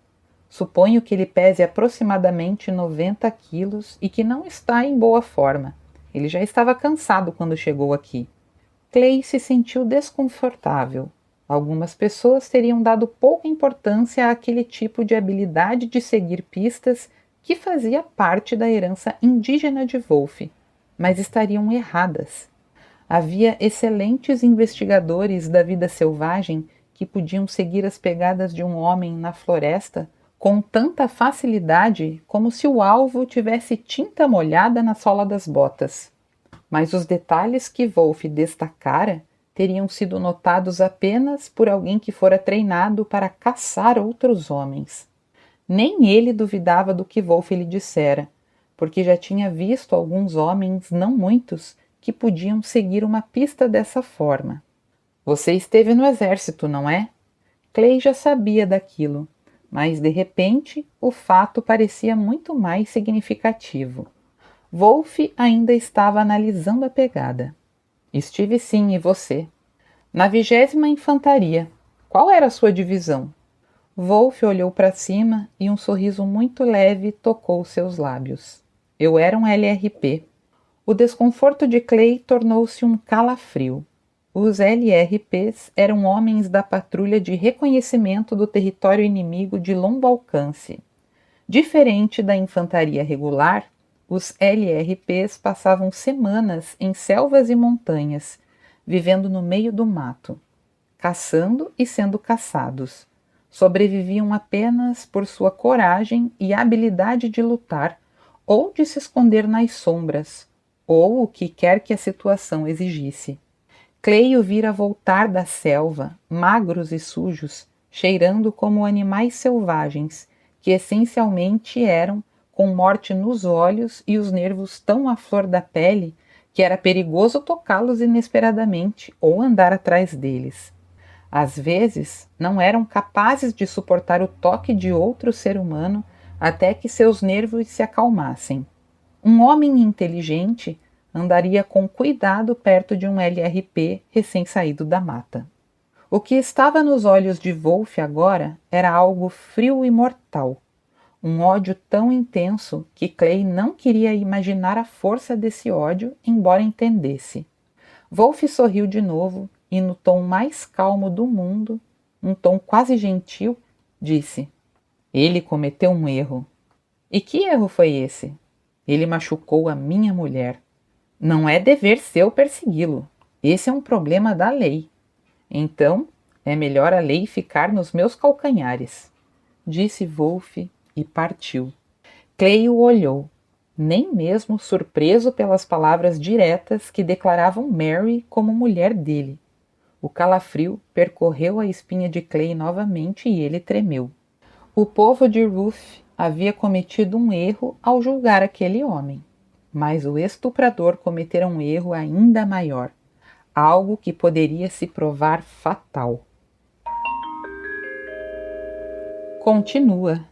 S1: Suponho que ele pese aproximadamente 90 quilos e que não está em boa forma. Ele já estava cansado quando chegou aqui." Clay se sentiu desconfortável. Algumas pessoas teriam dado pouca importância àquele tipo de habilidade de seguir pistas que fazia parte da herança indígena de Wolfe, mas estariam erradas. Havia excelentes investigadores da vida selvagem que podiam seguir as pegadas de um homem na floresta com tanta facilidade como se o alvo tivesse tinta molhada na sola das botas. Mas os detalhes que Wolfe destacara teriam sido notados apenas por alguém que fora treinado para caçar outros homens. Nem ele duvidava do que Wolfe lhe dissera, porque já tinha visto alguns homens, não muitos, que podiam seguir uma pista dessa forma. "Você esteve no exército, não é?" Clay já sabia daquilo, mas de repente o fato parecia muito mais significativo. Wolfe ainda estava analisando a pegada. "Estive sim, e você?" "Na 20ª Infantaria. Qual era a sua divisão?" Wolfe olhou para cima e um sorriso muito leve tocou seus lábios. "Eu era um LRP." O desconforto de Clay tornou-se um calafrio. Os LRPs eram homens da patrulha de reconhecimento do território inimigo de longo alcance. Diferente da infantaria regular, os LRPs passavam semanas em selvas e montanhas, vivendo no meio do mato, caçando e sendo caçados. Sobreviviam apenas por sua coragem e habilidade de lutar ou de se esconder nas sombras, ou o que quer que a situação exigisse. Clay o vira voltar da selva, magros e sujos, cheirando como animais selvagens, que essencialmente eram, com morte nos olhos e os nervos tão à flor da pele, que era perigoso tocá-los inesperadamente ou andar atrás deles. Às vezes, não eram capazes de suportar o toque de outro ser humano até que seus nervos se acalmassem. Um homem inteligente andaria com cuidado perto de um LRP recém-saído da mata. O que estava nos olhos de Wolfe agora era algo frio e mortal. Um ódio tão intenso que Clay não queria imaginar a força desse ódio, embora entendesse. Wolfe sorriu de novo e, no tom mais calmo do mundo, um tom quase gentil, disse: Ele cometeu um erro. E que erro foi esse? Ele machucou a minha mulher. Não é dever seu persegui-lo. Esse é um problema da lei. Então, é melhor a lei ficar nos meus calcanhares, disse Wolf e partiu. Clay o olhou, nem mesmo surpreso pelas palavras diretas que declaravam Mary como mulher dele. O calafrio percorreu a espinha de Clay novamente e ele tremeu. O povo de Ruth havia cometido um erro ao julgar aquele homem, mas o estuprador cometera um erro ainda maior, algo que poderia se provar fatal. Continua.